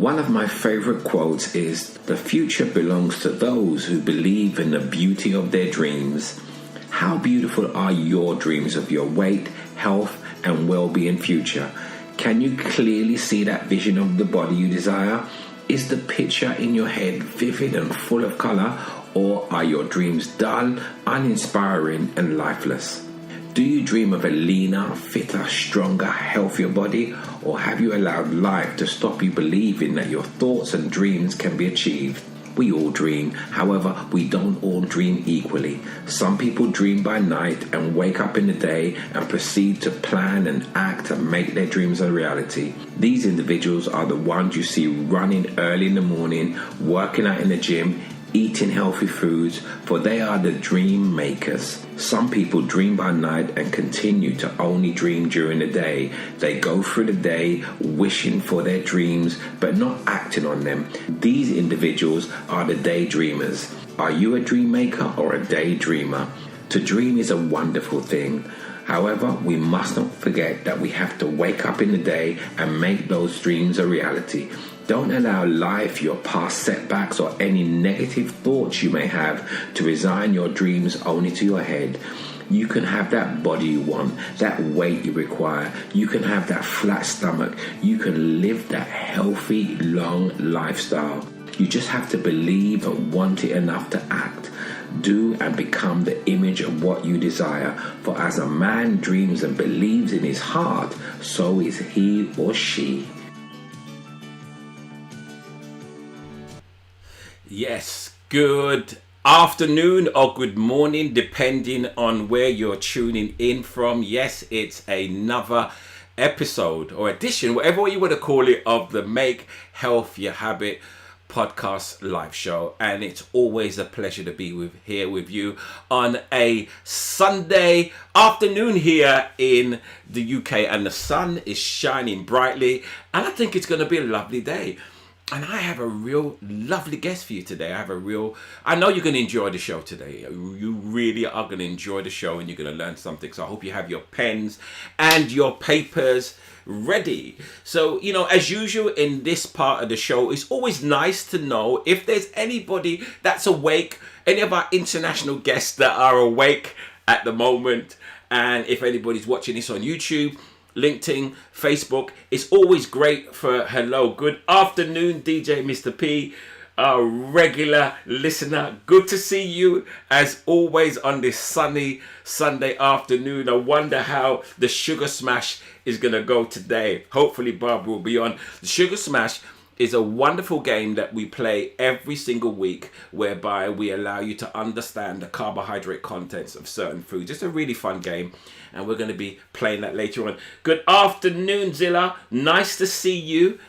One of my favorite quotes is, "The future belongs to those who believe in the beauty of their dreams." How beautiful are your dreams of your weight, health, and well-being future? Can you clearly see that vision of the body you desire? Is the picture in your head vivid and full of color, or are your dreams dull, uninspiring, and lifeless? Do you dream of a leaner, fitter, stronger, healthier body, or have you allowed life to stop you believing that your thoughts and dreams can be achieved? We all dream, however, we don't all dream equally. Some people dream by night and wake up in the day and proceed to plan and act and make their dreams a reality. These individuals are the ones you see running early in the morning, working out in the gym, eating healthy foods, for they are the dream makers. Some people dream by night and continue to only dream during the day. They go through the day wishing for their dreams but not acting on them. These individuals are the daydreamers. Are you a dream maker or a daydreamer? To dream is a wonderful thing. However, we must not forget that we have to wake up in the day and make those dreams a reality. Don't allow life, your past setbacks, or any negative thoughts you may have to resign your dreams only to your head. You can have that body you want, that weight you require. You can have that flat stomach. You can live that healthy, long lifestyle. You just have to believe and want it enough to act. Do and become the image of what you desire. For as a man dreams and believes in his heart, so is he or she. Yes, good afternoon or good morning, depending on where you're tuning in from. Yes, it's another episode or edition, whatever you want to call it, of the Make Health Your Habit podcast live show. And it's always a pleasure to be here with you on a Sunday afternoon here in the UK. And the sun is shining brightly, and I think it's going to be a lovely day. And I have a real lovely guest for you today. I know you're going to enjoy the show today. You really are going to enjoy the show, and you're going to learn something. So I hope you have your pens and your papers ready. So, as usual in this part of the show, it's always nice to know if there's anybody that's awake, any of our international guests that are awake at the moment. And if anybody's watching this on YouTube, LinkedIn, Facebook, it's always great for hello, good afternoon, DJ Mr. P, a regular listener. Good to see you as always on this sunny Sunday afternoon. I wonder how the Sugar Smash is going to go today. Hopefully Barbara will be on. The Sugar Smash is a wonderful game that we play every single week, whereby we allow you to understand the carbohydrate contents of certain foods. It's a really fun game, and we're going to be playing that later on. Good afternoon, Zilla. Nice to see you.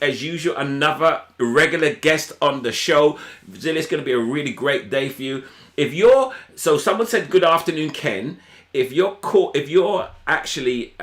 As usual, another regular guest on the show. Zilla, it's going to be a really great day for you. So someone said good afternoon, Ken. If you're actually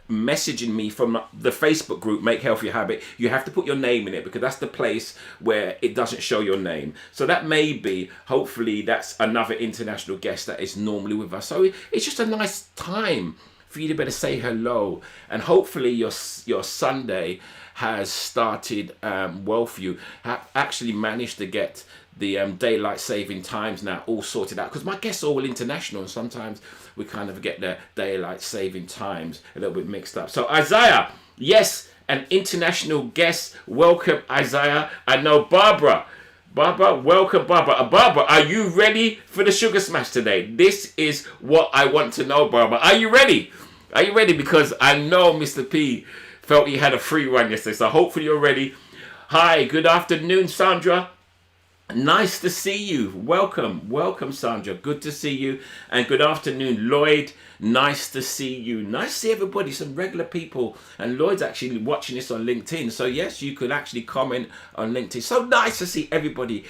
messaging me from the Facebook group Make Health Your Habit, you have to put your name in it, because that's the place where it doesn't show your name. So that may be, hopefully that's another international guest that is normally with us. So it's just a nice time for you to better say hello, and hopefully your Sunday has started well for you. Have actually managed to get the daylight saving times now all sorted out, because my guests are all international, and sometimes we kind of get the daylight saving times a little bit mixed up. So Isaiah, yes, an international guest. Welcome, Isaiah. I know Barbara, welcome, Barbara. Barbara, are you ready for the Sugar Smash today? This is what I want to know, Barbara. Are you ready? Because I know Mr. P felt he had a free run yesterday, so hopefully you're ready. Hi, good afternoon, Sandra. Nice to see you. Welcome, Sandra. Good to see you. And good afternoon, Lloyd. Nice to see you. Nice to see everybody, some regular people. And Lloyd's actually watching this on LinkedIn. So yes, you could actually comment on LinkedIn. So nice to see everybody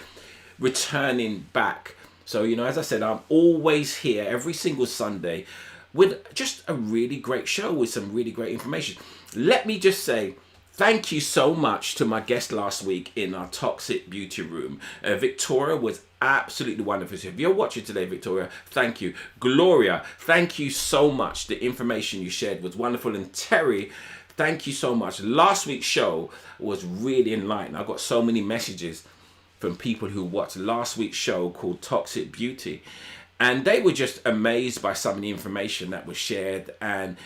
returning back. So, as I said, I'm always here every single Sunday with just a really great show with some really great information. Let me just say, Thank you so much to my guest last week in our Toxic Beauty Room. Victoria was absolutely wonderful. So if you're watching today, Victoria, thank you. Gloria, thank you so much. The information you shared was wonderful. And Terry, thank you so much. Last week's show was really enlightening. I got so many messages from people who watched last week's show called Toxic Beauty. And they were just amazed by some of the information that was shared, and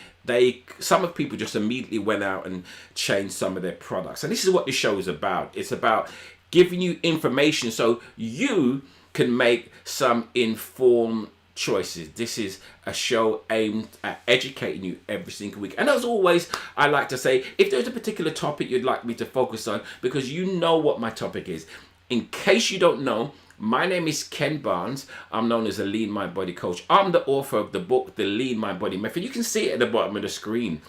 some of people just immediately went out and changed some of their products. And this is what this show is about. It's about giving you information so you can make some informed choices. This is a show aimed at educating you every single week. And as always, I like to say, if there's a particular topic you'd like me to focus on, because you know what my topic is. In case you don't know, my name is Ken Barnes. I'm known as a Lean Mind Body Coach. I'm the author of the book, The Lean Mind Body Method. You can see it at the bottom of the screen,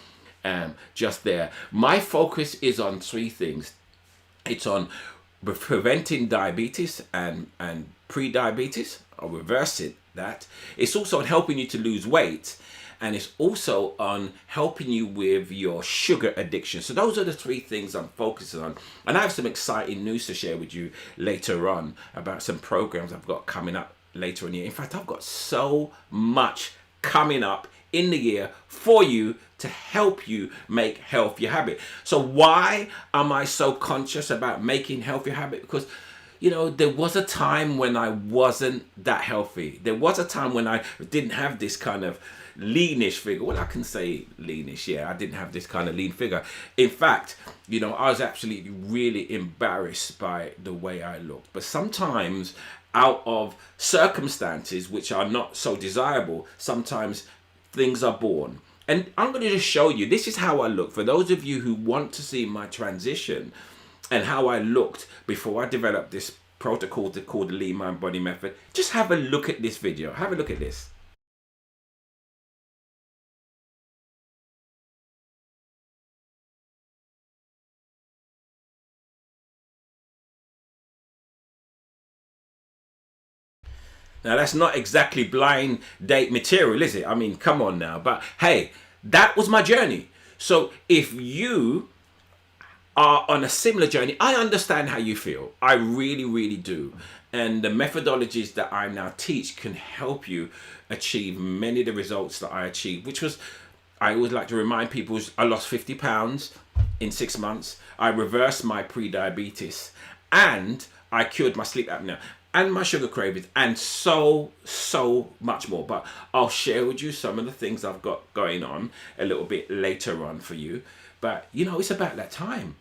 just there. My focus is on three things. It's on preventing diabetes and pre-diabetes, or reversing that. It's also on helping you to lose weight. And it's also on helping you with your sugar addiction. So those are the three things I'm focusing on. And I have some exciting news to share with you later on about some programs I've got coming up later in the year. In fact, I've got so much coming up in the year for you to help you make health your habit. So why am I so conscious about making health your habit? Because there was a time when I wasn't that healthy. There was a time when I didn't have this kind of leanish figure. Well, I can say leanish, yeah. I didn't have this kind of lean figure. In fact, I was absolutely really embarrassed by the way I looked. But sometimes out of circumstances which are not so desirable, sometimes things are born. And I'm going to just show you, this is how I look. For those of you who want to see my transition and how I looked before I developed this protocol called the Lean Mind Body Method, just have a look at this video. Have a look at this. Now, that's not exactly blind date material, is it? I mean, come on now. But hey, that was my journey. So if you are on a similar journey, I understand how you feel. I really, really do. And the methodologies that I now teach can help you achieve many of the results that I achieved, which was, I always like to remind people, I lost 50 pounds in 6 months. I reversed my pre-diabetes, and I cured my sleep apnea and my sugar cravings, and so much more. But I'll share with you some of the things I've got going on a little bit later on for you. But it's about that time.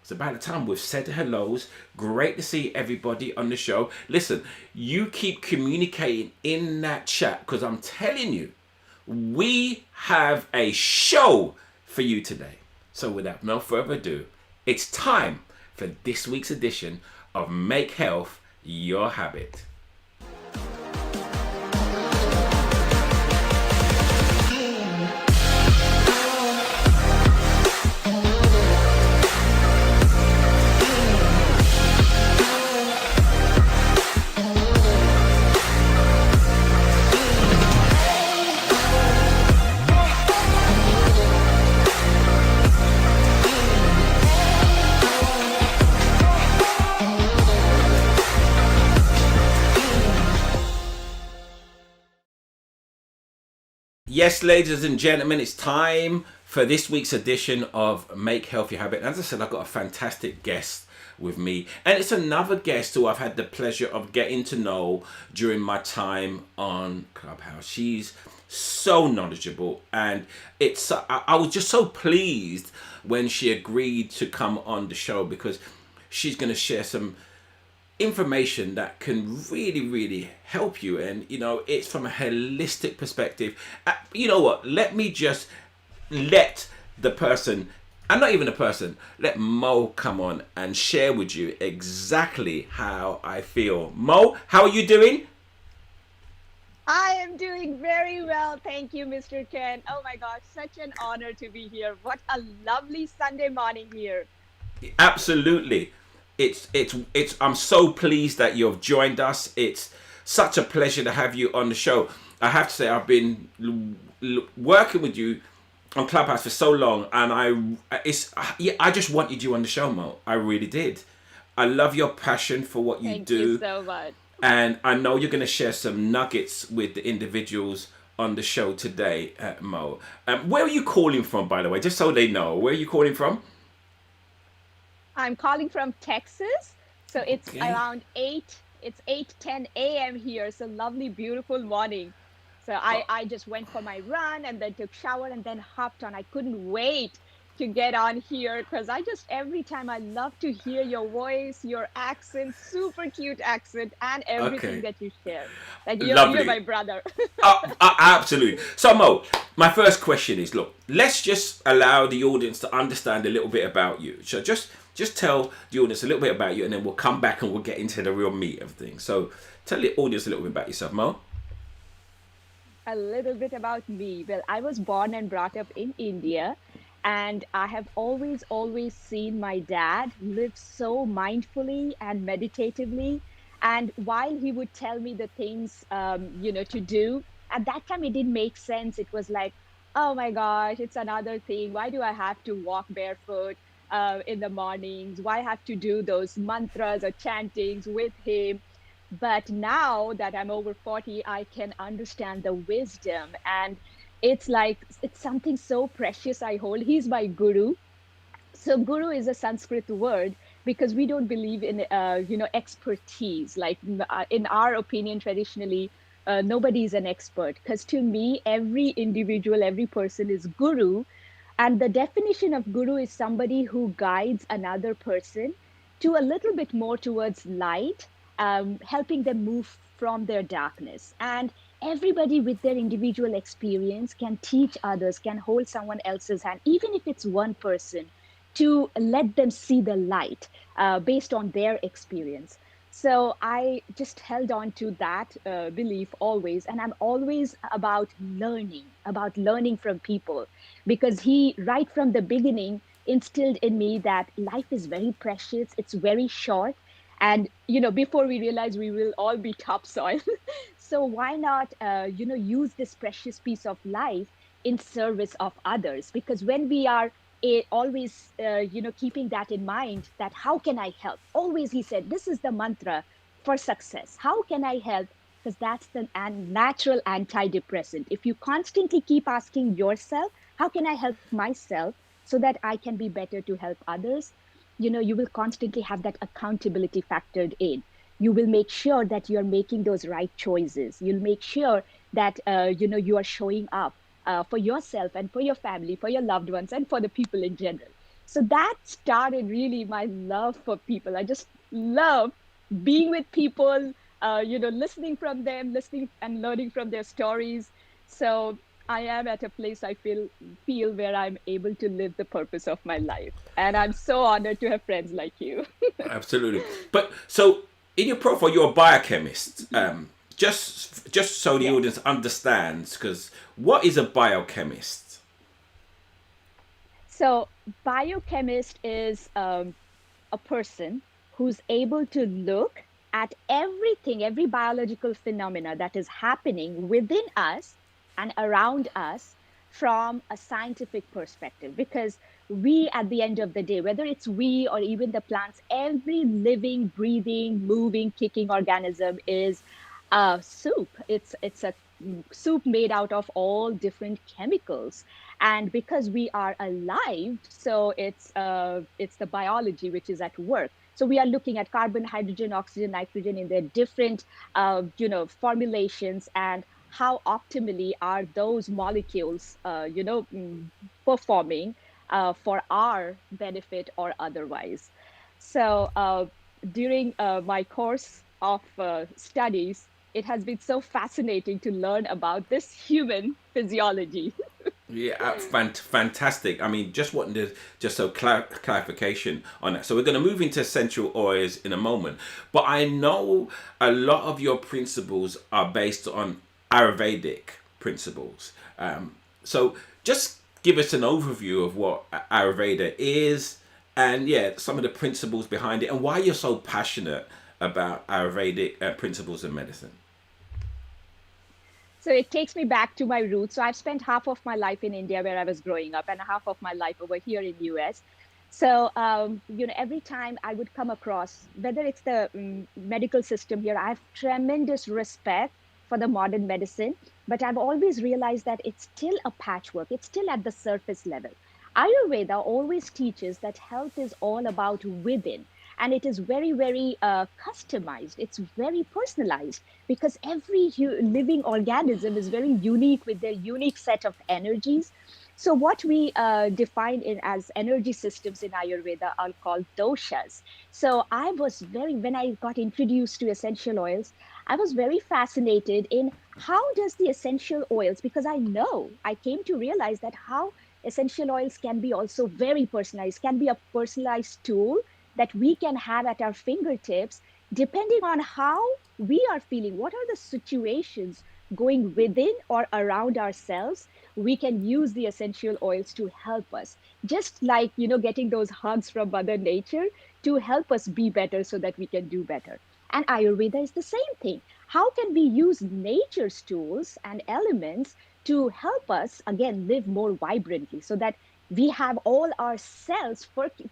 It's about the time. We've said hellos. Great to see everybody on the show. Listen, you keep communicating in that chat, because I'm telling you, we have a show for you today. So without no further ado, it's time for this week's edition of Make Health Your Habit. Yes, ladies and gentlemen, it's time for this week's edition of Make Health Your Habit. As I said, I've got a fantastic guest with me, and it's another guest who I've had the pleasure of getting to know during my time on Clubhouse. She's so knowledgeable, and I was just so pleased when she agreed to come on the show, because she's going to share some information that can really help you. And it's from a holistic perspective. You know what, let me just let the person, and not even a person, let Mo come on and share with you exactly how I feel. Mo, how are you doing? I am doing very well, thank you, Mr. Ken. Oh my gosh, such an honor to be here. What a lovely Sunday morning here. Absolutely. It's I'm so pleased that you've joined us. It's such a pleasure to have you on the show. I have to say, I've been working with you on Clubhouse for so long, and I just wanted you on the show, Mo. I really did. I love your passion for what you Thank you do, so much. and I know you're going to share some nuggets with the individuals on the show today, Mo. Where are you calling from, by the way? Just so they know, where are you calling from? I'm calling from Texas. So it's Okay. around 8, it's 8:10 a.m. here. So lovely, beautiful morning. So I just went for my run and then took shower and then hopped on. I couldn't wait to get on here because I just every time I love to hear your voice, your accent, super cute accent, and everything Okay. that you share. Like you're Lovely. my brother. Absolutely. So, Mo, my first question is: look, let's just allow the audience to understand a little bit about you. So, just tell the audience a little bit about you, and then we'll come back and we'll get into the real meat of things. So, tell the audience a little bit about yourself, Mo. A little bit about me. Well, I was born and brought up in India, and I have always seen my dad live so mindfully and meditatively. And while he would tell me the things, to do, at that time it didn't make sense. It was like, oh my gosh, it's another thing. Why do I have to walk barefoot in the mornings? Why have to do those mantras or chantings with him? But now that I'm over 40, I can understand the wisdom. And it's like, it's something so precious I hold. He's my guru. So guru is a Sanskrit word because we don't believe in, expertise. Like in our opinion, traditionally, nobody is an expert. Because to me, every individual, every person is guru. And the definition of guru is somebody who guides another person to a little bit more towards light, helping them move from their darkness. And everybody with their individual experience can teach others, can hold someone else's hand, even if it's one person, to let them see the light based on their experience. So I just held on to that belief always. And I'm always about learning from people, because he, right from the beginning, instilled in me that life is very precious, it's very short. And, before we realize we will all be topsoil. So why not, use this precious piece of life in service of others? Because when we are always keeping that in mind, that how can I help, always he said this is the mantra for success, how can I help? Because that's the natural antidepressant. If you constantly keep asking yourself, how can I help myself so that I can be better to help others, you will constantly have that accountability factored in. You will make sure that you're making those right choices. You'll make sure that you are showing up for yourself and for your family, for your loved ones, and for the people in general. So that started really my love for people. I just love being with people, listening from them, listening and learning from their stories. So I am at a place I feel where I'm able to live the purpose of my life. And I'm so honored to have friends like you. Absolutely. But so in your profile, you're a biochemist. Just so the Yes. audience understands, because what is a biochemist? So biochemist is a person who's able to look at everything, every biological phenomena that is happening within us and around us from a scientific perspective. Because we, at the end of the day, whether it's we or even the plants, every living, breathing, moving, kicking organism is a soup. It's a soup made out of all different chemicals. And because we are alive, so it's the biology which is at work. So we are looking at carbon, hydrogen, oxygen, nitrogen in their different formulations, and how optimally are those molecules performing for our benefit or otherwise. So during my course of studies, it has been so fascinating to learn about this human physiology. Yeah, fantastic. I mean, just wanting to clarification on that. So we're going to move into essential oils in a moment, but I know a lot of your principles are based on Ayurvedic principles. So just give us an overview of what Ayurveda is, and some of the principles behind it, and why you're so passionate about Ayurvedic principles in medicine. So it takes me back to my roots. So I've spent half of my life in India where I was growing up and half of my life over here in US. So, every time I would come across, whether it's the medical system here, I have tremendous respect for the modern medicine, but I've always realized that it's still a patchwork. It's still at the surface level. Ayurveda always teaches that health is all about within, and it is very, very customized. It's very personalized because every living organism is very unique with their unique set of energies. So what we define in as energy systems in Ayurveda are called doshas. So I was when I got introduced to essential oils, I was very fascinated in how does the essential oils, because I came to realize that how essential oils can be also very personalized, can be a personalized tool that we can have at our fingertips, depending on how we are feeling. What are the situations going within or around ourselves? We can use the essential oils to help us, just like, getting those hugs from Mother Nature to help us be better so that we can do better. And Ayurveda is the same thing. How can we use nature's tools and elements to help us, again, live more vibrantly so that we have all our cells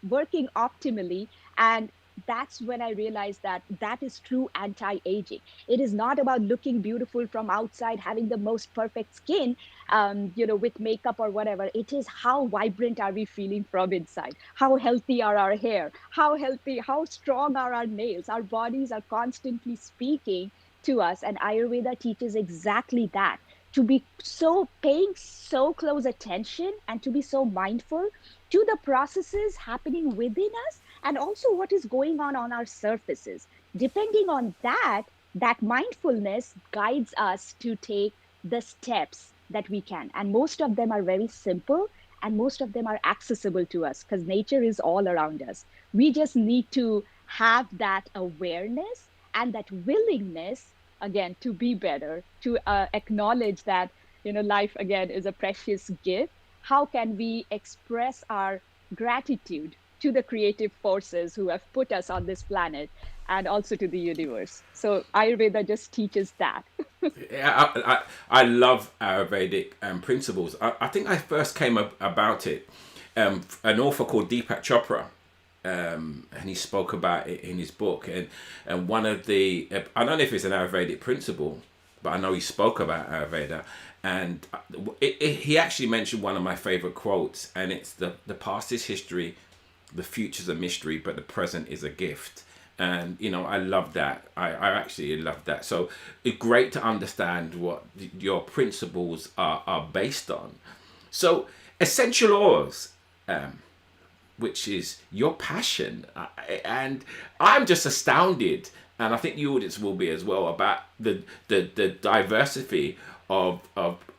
working optimally? And that's when I realized that that is true anti-aging. It is not about looking beautiful from outside, having the most perfect skin, with makeup or whatever. It is how vibrant are we feeling from inside? How healthy are our hair? How strong are our nails? Our bodies are constantly speaking to us. And Ayurveda teaches exactly that, to be so paying so close attention and to be so mindful to the processes happening within us and also what is going on our surfaces. Depending on that, that mindfulness guides us to take the steps that we can. And most of them are very simple and most of them are accessible to us because nature is all around us. We just need to have that awareness and that willingness, again, to be better, to acknowledge that, life again is a precious gift. How can we express our gratitude to the creative forces who have put us on this planet and also to the universe? So Ayurveda just teaches that. Yeah, I love Ayurvedic principles. I think I first came about it. An author called Deepak Chopra, and he spoke about it in his book. And one of the, I don't know if it's an Ayurvedic principle, but I know he spoke about Ayurveda. And he actually mentioned one of my favorite quotes, and it's the past is history, the future's a mystery, but the present is a gift. And I love that. I actually love that. So it's great to understand what your principles are based on. So essential oils, which is your passion, and I'm just astounded, and I think the audience will be as well, about the diversity of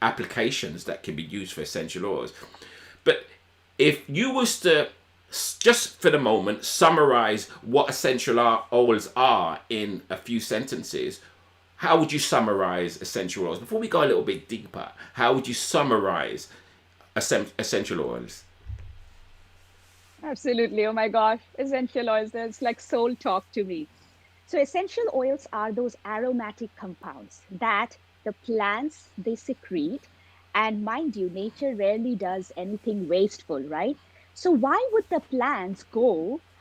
applications that can be used for essential oils. But if you was to, just for the moment, summarize what essential oils are in a few sentences, how would you summarize essential oils? Before we go a little bit deeper, how would you summarize essential oils? Absolutely. Oh my gosh. Essential oils, that's like soul talk to me. So essential oils are those aromatic compounds that the plants, they secrete. And mind you, nature rarely does anything wasteful, right? So why would the plants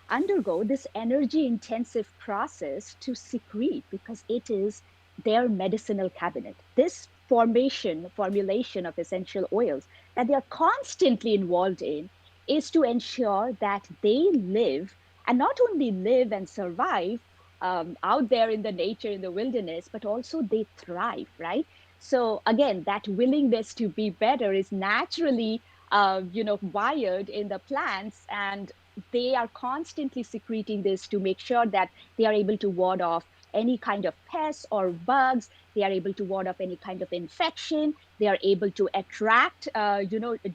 undergo this energy intensive process to secrete? Because it is their medicinal cabinet. This formulation of essential oils that they are constantly involved in is to ensure that they live, and not only live and survive out there in the nature, in the wilderness, but also they thrive, right? So again, that willingness to be better is naturally, wired in the plants, and they are constantly secreting this to make sure that they are able to ward off any kind of pests or bugs. They are able to ward off any kind of infection. They are able to attract,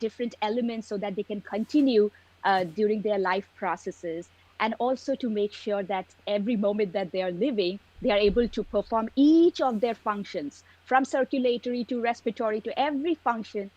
different elements so that they can continue during their life processes. And also to make sure that every moment that they are living, they are able to perform each of their functions, from circulatory to respiratory to every function,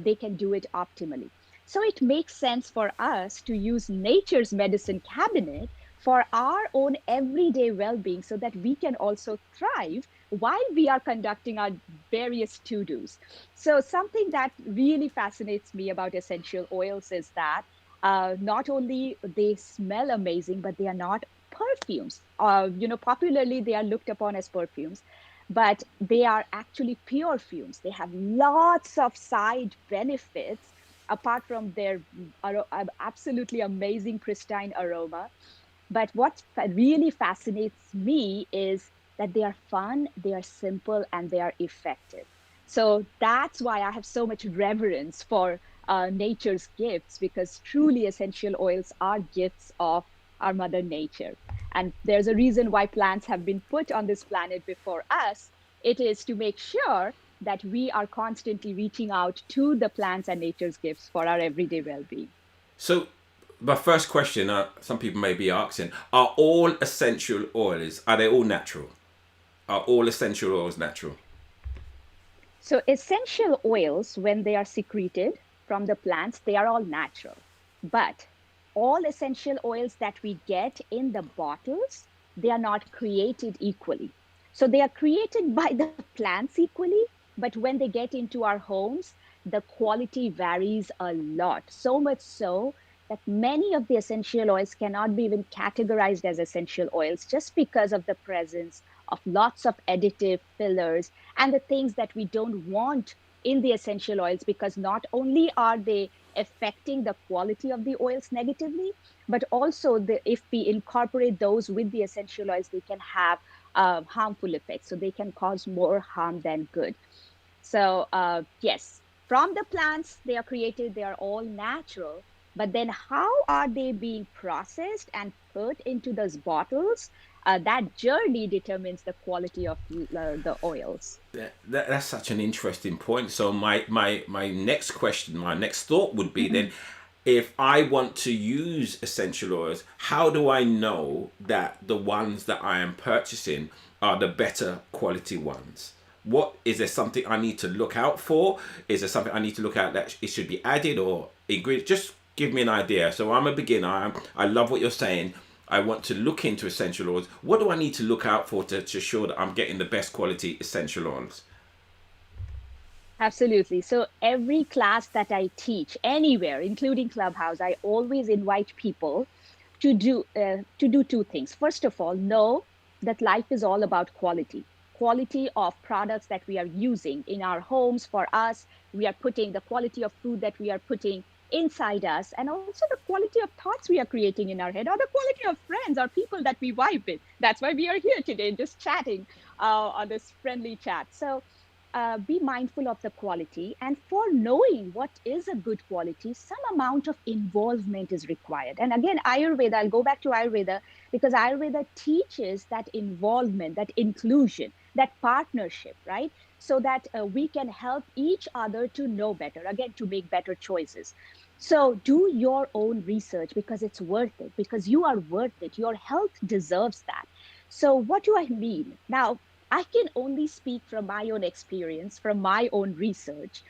they can do it optimally. So it makes sense for us to use nature's medicine cabinet for our own everyday well-being so that we can also thrive while we are conducting our various to-dos. So something that really fascinates me about essential oils is that not only they smell amazing, but they are not perfumes. Popularly they are looked upon as perfumes, but they are actually pure fumes. They have lots of side benefits apart from their absolutely amazing pristine aroma. But what really fascinates me is that they are fun, they are simple, and they are effective. So that's why I have so much reverence for nature's gifts, because truly essential oils are gifts of our Mother Nature. And there's a reason why plants have been put on this planet before us. It is to make sure that we are constantly reaching out to the plants and nature's gifts for our everyday well being. So, my first question, some people may be asking, are all essential oils, are they all natural? Are all essential oils natural? So essential oils, when they are secreted from the plants, they are all natural. But all essential oils that we get in the bottles, they are not created equally. So they are created by the plants equally, but when they get into our homes, the quality varies a lot. So much so that many of the essential oils cannot be even categorized as essential oils just because of the presence of lots of additive fillers and the things that we don't want in the essential oils, because not only are they affecting the quality of the oils negatively, but also if we incorporate those with the essential oils, they can have harmful effects. So they can cause more harm than good. So yes, from the plants they are created, they are all natural. But then how are they being processed and put into those bottles? That journey determines the quality of the oils. That's such an interesting point. So my next question, my next thought would be then, if I want to use essential oils, how do I know that the ones that I am purchasing are the better quality ones? What is there something I need to look out for? Is there something I need to look out that it should be added or ingredient? Just give me an idea. So I'm a beginner. I love what you're saying. I want to look into essential oils. What do I need to look out for to ensure that I'm getting the best quality essential oils? Absolutely. So every class that I teach anywhere, including Clubhouse, I always invite people to do two things. First of all, know that life is all about quality of products that we are using in our homes. For us, we are putting the quality of food that we are putting inside us, and also the quality of thoughts we are creating in our head, or the quality of friends or people that we vibe with. That's why we are here today, just chatting on this friendly chat. So be mindful of the quality. And for knowing what is a good quality, some amount of involvement is required. And again, Ayurveda, I'll go back to Ayurveda, because Ayurveda teaches that involvement, that inclusion, that partnership, right? So that we can help each other to know better, again, to make better choices. So do your own research, because it's worth it, because you are worth it. Your health deserves that. So what do I mean? Now, I can only speak from my own experience, from my own research.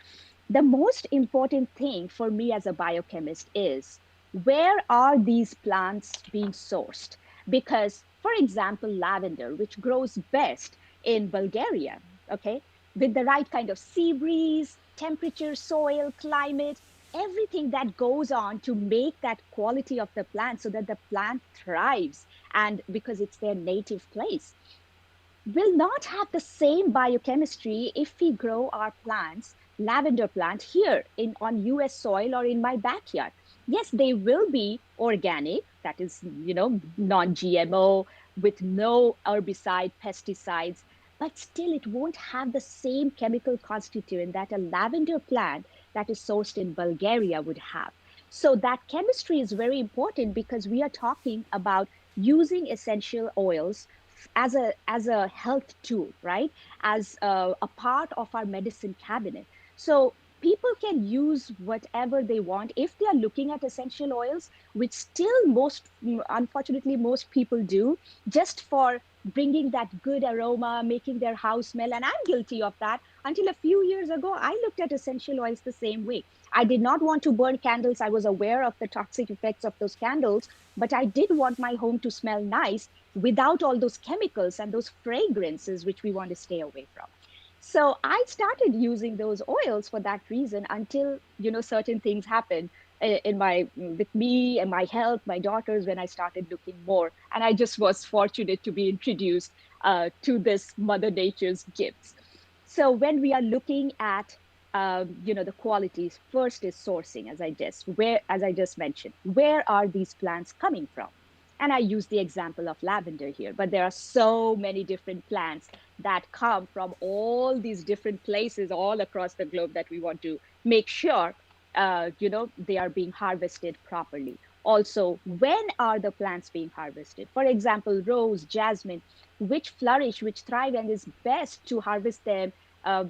The most important thing for me as a biochemist is, where are these plants being sourced? Because, for example, lavender, which grows best in Bulgaria, okay, with the right kind of sea breeze, temperature, soil, climate, everything that goes on to make that quality of the plant so that the plant thrives, and because it's their native place, will not have the same biochemistry if we grow our plants, lavender plant, here in on US soil or in my backyard. Yes, they will be organic, that is, non-GMO, with no herbicide, pesticides, but still it won't have the same chemical constituent that a lavender plant that is sourced in Bulgaria would have. So that chemistry is very important, because we are talking about using essential oils as a health tool, right? As a part of our medicine cabinet. So people can use whatever they want if they are looking at essential oils, which still unfortunately, most people do, just for bringing that good aroma, making their house smell. And I'm guilty of that. until a few years ago, I looked at essential oils the same way. I did not want to burn candles. I was aware of the toxic effects of those candles, but I did want my home to smell nice without all those chemicals and those fragrances which we want to stay away from. So I started using those oils for that reason until, certain things happened in my with me and my health, my daughters, when I started looking more. And I just was fortunate to be introduced to this Mother Nature's gifts. So when we are looking at the qualities, first is sourcing, as I just mentioned, where are these plants coming from? And I use the example of lavender here, but there are so many different plants that come from all these different places all across the globe that we want to make sure, they are being harvested properly. Also, when are the plants being harvested? For example, rose, jasmine, which flourish, which thrive, and is best to harvest them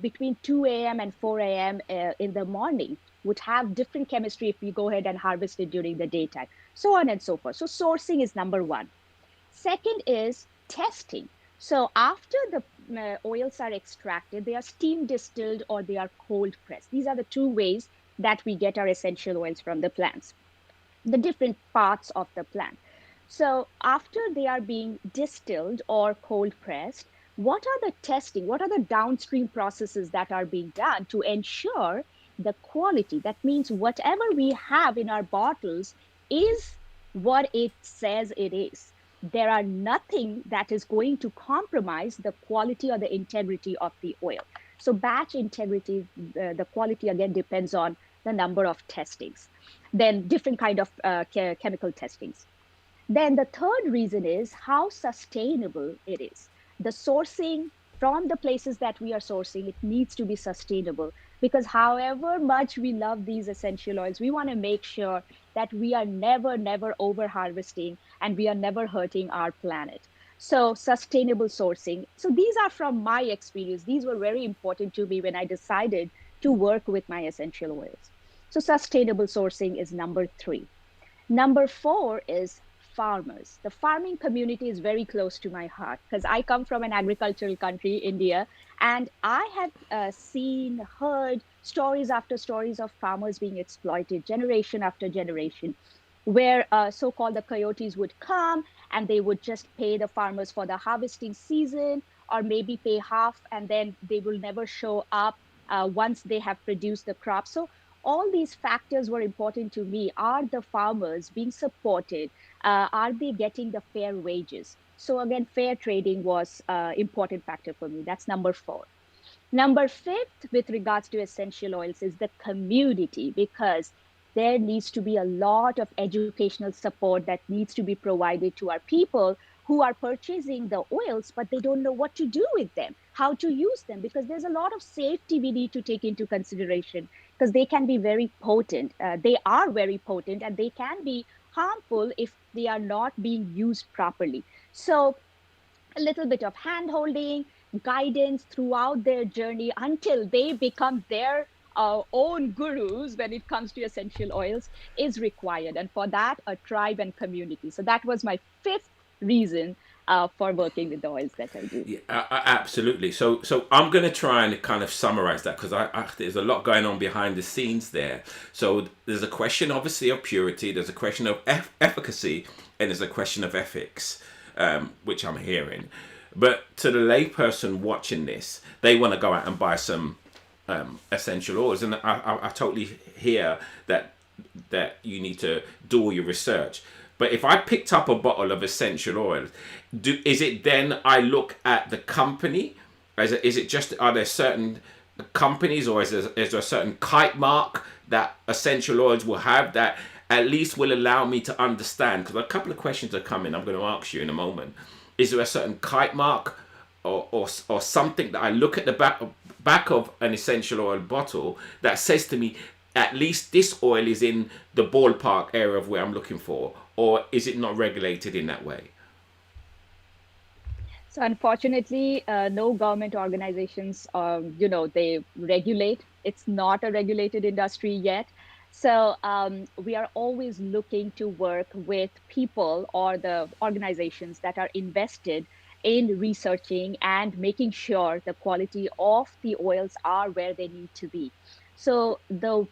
between 2 a.m. and 4 a.m. In the morning, would have different chemistry if we go ahead and harvest it during the daytime, so on and so forth. So sourcing is number one. Second is testing. So after the oils are extracted, they are steam distilled or they are cold pressed. These are the two ways that we get our essential oils from the plants, the different parts of the plant. So after they are being distilled or cold pressed, what are the testing? What are the downstream processes that are being done to ensure the quality? That means whatever we have in our bottles is what it says it is. There are nothing that is going to compromise the quality or the integrity of the oil. So batch integrity, the quality again depends on the number of testings, then different kind of chemical testings. Then the third reason is how sustainable it is. The sourcing from the places that we are sourcing, it needs to be sustainable, because however much we love these essential oils, we want to make sure that we are never over harvesting and we are never hurting our planet. So sustainable sourcing. So these are from my experience. These were very important to me when I decided to work with my essential oils. So sustainable sourcing is number 3. Number 4 is farmers. The farming community is very close to my heart because I come from an agricultural country, India, and I have seen, heard stories after stories of farmers being exploited generation after generation, where so-called the coyotes would come and they would just pay the farmers for the harvesting season, or maybe pay half, and then they will never show up once they have produced the crop. So all these factors were important to me. Are the farmers being supported? Are they getting the fair wages? So again, fair trading was important factor for me. That's number 4. Number 5th, with regards to essential oils, is the community, because there needs to be a lot of educational support that needs to be provided to our people who are purchasing the oils, but they don't know what to do with them, how to use them, because there's a lot of safety we need to take into consideration, because they can be very potent. They are very potent and they can be harmful if they are not being used properly. So a little bit of hand holding, guidance throughout their journey until they become their own gurus when it comes to essential oils is required. And for that, a tribe and community. So that was my 5th reason for working with the oils that I do. Yeah, absolutely. So I'm going to try and kind of summarize that, because there's a lot going on behind the scenes there. So there's a question, obviously, of purity. There's a question of efficacy, and there's a question of ethics, which I'm hearing. But to the layperson watching this, they want to go out and buy some essential oils, and I totally hear that you need to do all your research. But if I picked up a bottle of essential oil, is it then I look at the company? Is it just, are there certain companies, or is there a certain kite mark that essential oils will have that at least will allow me to understand? Because a couple of questions are coming, I'm going to ask you in a moment. Is there a certain kite mark or something that I look at the back of an essential oil bottle that says to me, at least this oil is in the ballpark area of where I'm looking for? Or is it not regulated in that way? So unfortunately, no government organizations, they regulate. It's not a regulated industry yet. So we are always looking to work with people or the organizations that are invested in researching and making sure the quality of the oils are where they need to be. So the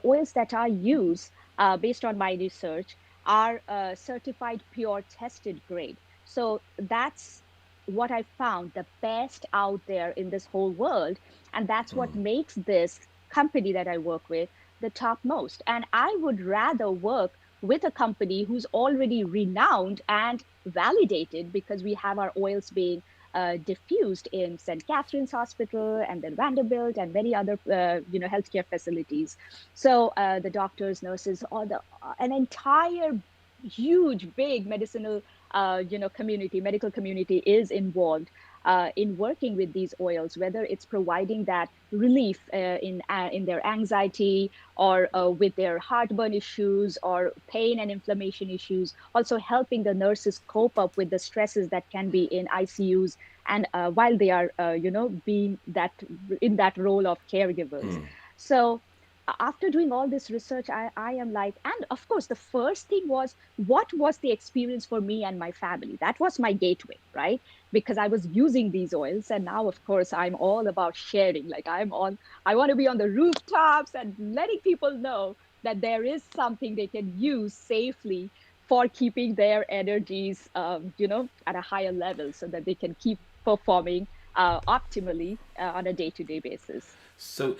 oils that I use, based on my research, are certified pure tested grade. So that's what I found the best out there in this whole world. And that's what makes this company that I work with the topmost. And I would rather work with a company who's already renowned and validated, because we have our oils being diffused in St. Catherine's Hospital and then Vanderbilt and many other healthcare facilities. So the doctors, nurses, or an entire huge, big medicinal medical community is involved in working with these oils, whether it's providing that relief in their anxiety, or with their heartburn issues, or pain and inflammation issues, also helping the nurses cope up with the stresses that can be in ICUs, and while they are being that in that role of caregivers. So after doing all this research, I am like, and of course, the first thing was, what was the experience for me and my family? That was my gateway, right? Because I was using these oils. And now, of course, I'm all about sharing. Like I want to be on the rooftops and letting people know that there is something they can use safely for keeping their energies, at a higher level, so that they can keep performing optimally on a day-to-day basis. So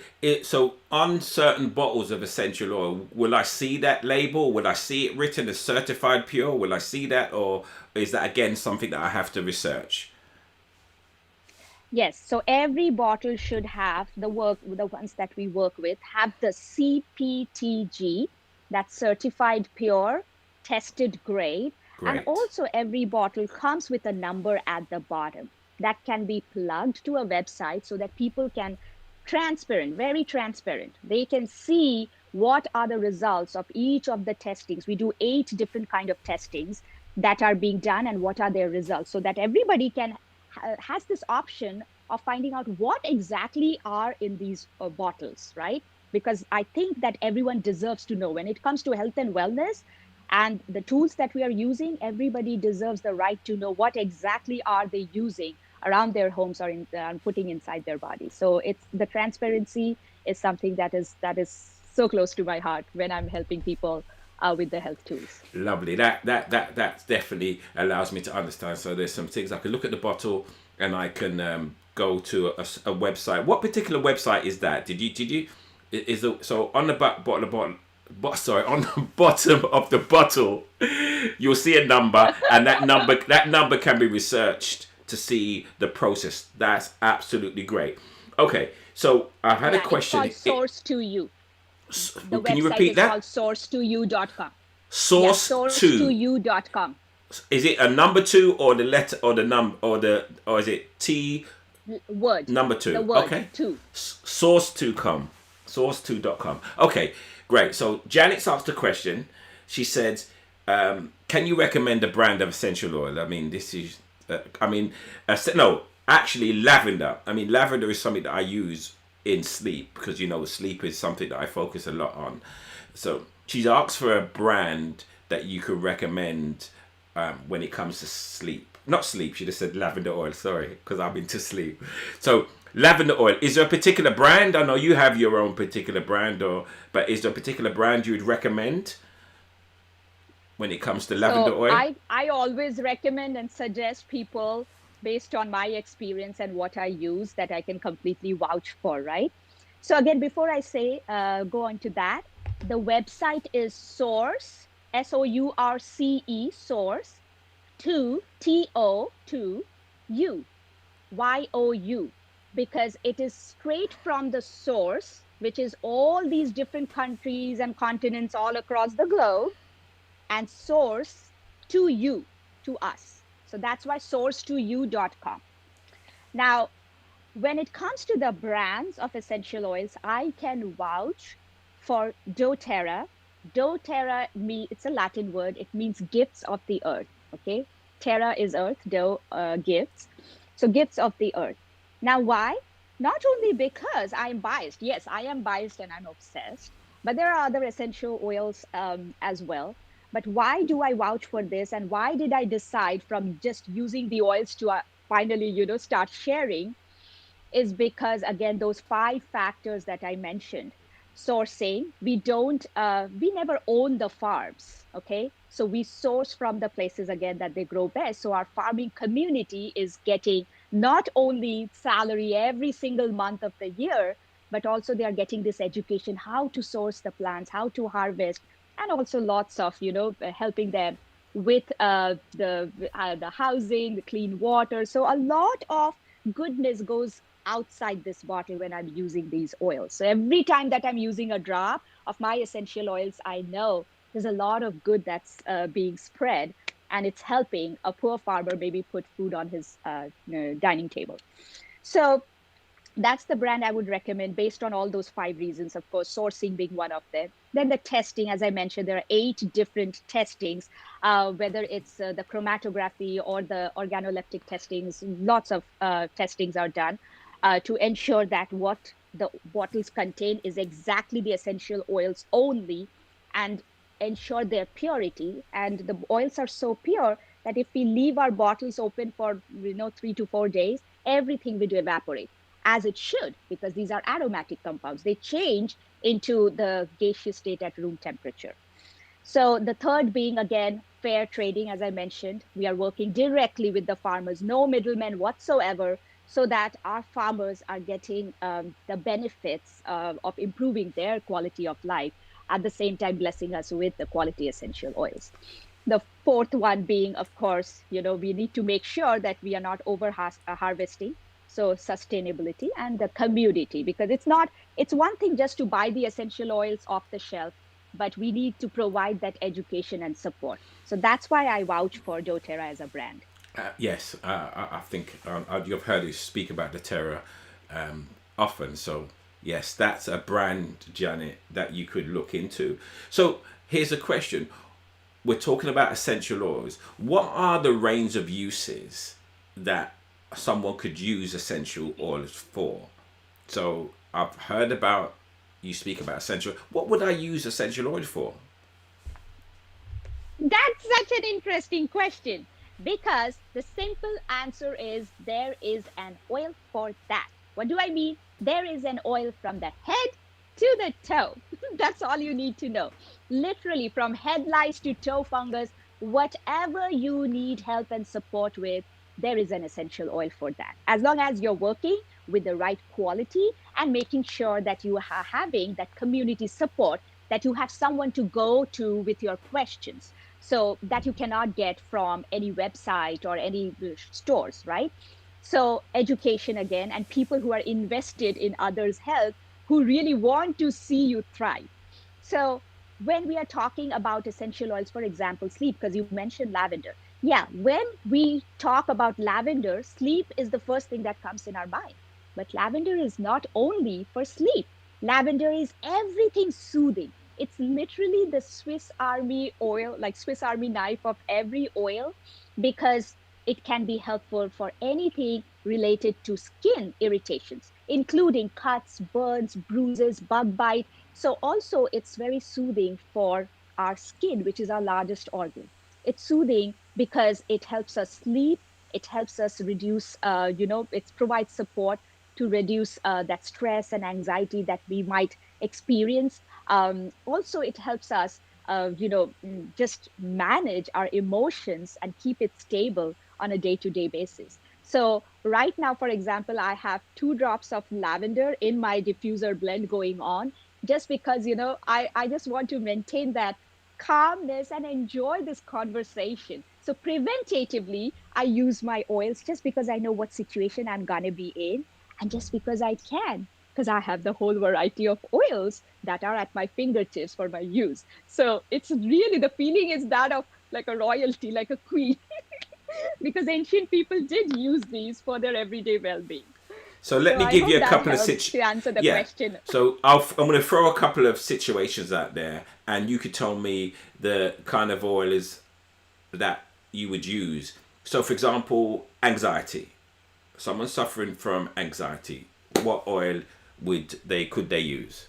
on certain bottles of essential oil, will I see that label? Will I see it written as certified pure? Will I see that, or is that again something that I have to research? Yes, so every bottle should have the ones that we work with have the CPTG, that's certified pure, tested grade. Great. And also every bottle comes with a number at the bottom that can be plugged to a website, so that people can very transparent. They can see what are the results of each of the testings. We do 8 different kind of testings that are being done, and what are their results, so that everybody has this option of finding out what exactly are in these bottles, right? Because I think that everyone deserves to know when it comes to health and wellness and the tools that we are using. Everybody deserves the right to know what exactly are they using around their homes or putting inside their body. So it's the transparency is something that is so close to my heart when I'm helping people with the health tools. Lovely. That definitely allows me to understand. So there's some things I can look at the bottle, and I can go to a website. What particular website is that? So on the on the bottom of the bottle, you'll see a number, and that number can be researched to see the process. That's absolutely great. Okay, so I've had a question. It's called Source to You. The Can you website repeat is that? called source2you.com. Source2you.com. Is it a number 2 or the letter or the number or is it T word number 2? The word okay. 2. Source2.com. Source2.com. Okay, great. So Janet's asked a question. She said, "Can you recommend a brand of essential oil?" I mean, this is. No, actually lavender. I mean, lavender is something that I use in sleep, because sleep is something that I focus a lot on. So she's asked for a brand that you could recommend when it comes to sleep. Not sleep, she just said lavender oil, sorry, because I'm into sleep. So lavender oil, is there a particular brand? I know you have your own particular brand, but is there a particular brand you would recommend when it comes to lavender oil? I always recommend and suggest people based on my experience and what I use that I can completely vouch for, right? So again, before I say go on to that, the website is Source, SOURCE, Source, 2 TO2 U, YOU, because it is straight from the source, which is all these different countries and continents all across the globe, and source to you, to us. So that's why source2you.com. Now, when it comes to the brands of essential oils, I can vouch for doTERRA. doTERRA, it's a Latin word. It means gifts of the earth, okay? Terra is earth, gifts. So gifts of the earth. Now, why? Not only because I'm biased. Yes, I am biased and I'm obsessed. But there are other essential oils as well. But why do I vouch for this? And why did I decide from just using the oils to finally, start sharing? Is because, again, those 5 factors that I mentioned. Sourcing, we never own the farms. Okay, so we source from the places, again, that they grow best. So our farming community is getting not only salary every single month of the year, but also they are getting this education, how to source the plants, how to harvest, and also lots of, helping them with the housing, the clean water. So a lot of goodness goes outside this bottle when I'm using these oils. So every time that I'm using a drop of my essential oils, I know there's a lot of good that's being spread, and it's helping a poor farmer maybe put food on his dining table. So that's the brand I would recommend based on all those 5 reasons, of course, sourcing being one of them. Then the testing, as I mentioned, there are 8 different testings, whether it's the chromatography or the organoleptic testings. Lots of testings are done to ensure that what the bottles contain is exactly the essential oils only, and ensure their purity. And the oils are so pure that if we leave our bottles open for 3 to 4 days, everything will evaporate, as it should, because these are aromatic compounds. They change into the gaseous state at room temperature. So the third being, again, fair trading. As I mentioned, we are working directly with the farmers, no middlemen whatsoever, so that our farmers are getting the benefits of improving their quality of life, at the same time blessing us with the quality essential oils. The fourth one being, of course, we need to make sure that we are not over harvesting. So sustainability and the community, because it's one thing just to buy the essential oils off the shelf, but we need to provide that education and support. So that's why I vouch for doTERRA as a brand. Yes, I think you've heard us speak about the Terra often. So yes, that's a brand, Janet, that you could look into. So here's a question: we're talking about essential oils. What are the range of uses that someone could use essential oils for? So I've heard about you speak about essential. What would I use essential oil for? That's such an interesting question, because the simple answer is there is an oil for that. What do I mean? There is an oil from the head to the toe. That's all you need to know. Literally, from head lice to toe fungus, whatever you need help and support with, there is an essential oil for that. As long as you're working with the right quality and making sure that you are having that community support, that you have someone to go to with your questions, so that you cannot get from any website or any stores, right? So education, again, and people who are invested in others' health, who really want to see you thrive. So when we are talking about essential oils, for example, sleep, because you mentioned lavender. Yeah, when we talk about lavender, sleep is the first thing that comes in our mind. But lavender is not only for sleep. Lavender is everything soothing. It's literally the Swiss Army oil, like Swiss Army knife of every oil, because it can be helpful for anything related to skin irritations, including cuts, burns, bruises, bug bite. So also it's very soothing for our skin, which is our largest organ. It's soothing because it helps us sleep. It helps us reduce, it provides support to reduce that stress and anxiety that we might experience. Also, it helps us, just manage our emotions and keep it stable on a day-to-day basis. So right now, for example, I have 2 drops of lavender in my diffuser blend going on, just because, I just want to maintain that calmness and enjoy this conversation. So preventatively, I use my oils just because I know what situation I'm going to be in, and just because I can, because I have the whole variety of oils that are at my fingertips for my use. So it's really, the feeling is that of like a royalty, like a queen, because ancient people did use these for their everyday well-being. So let So me I give you hope a that couple of helps to answer the yeah. question. So I'm going to throw a couple of situations out there, and you could tell me the kind of oil is that you would use. So, for example, anxiety. Someone suffering from anxiety. What oil could they use?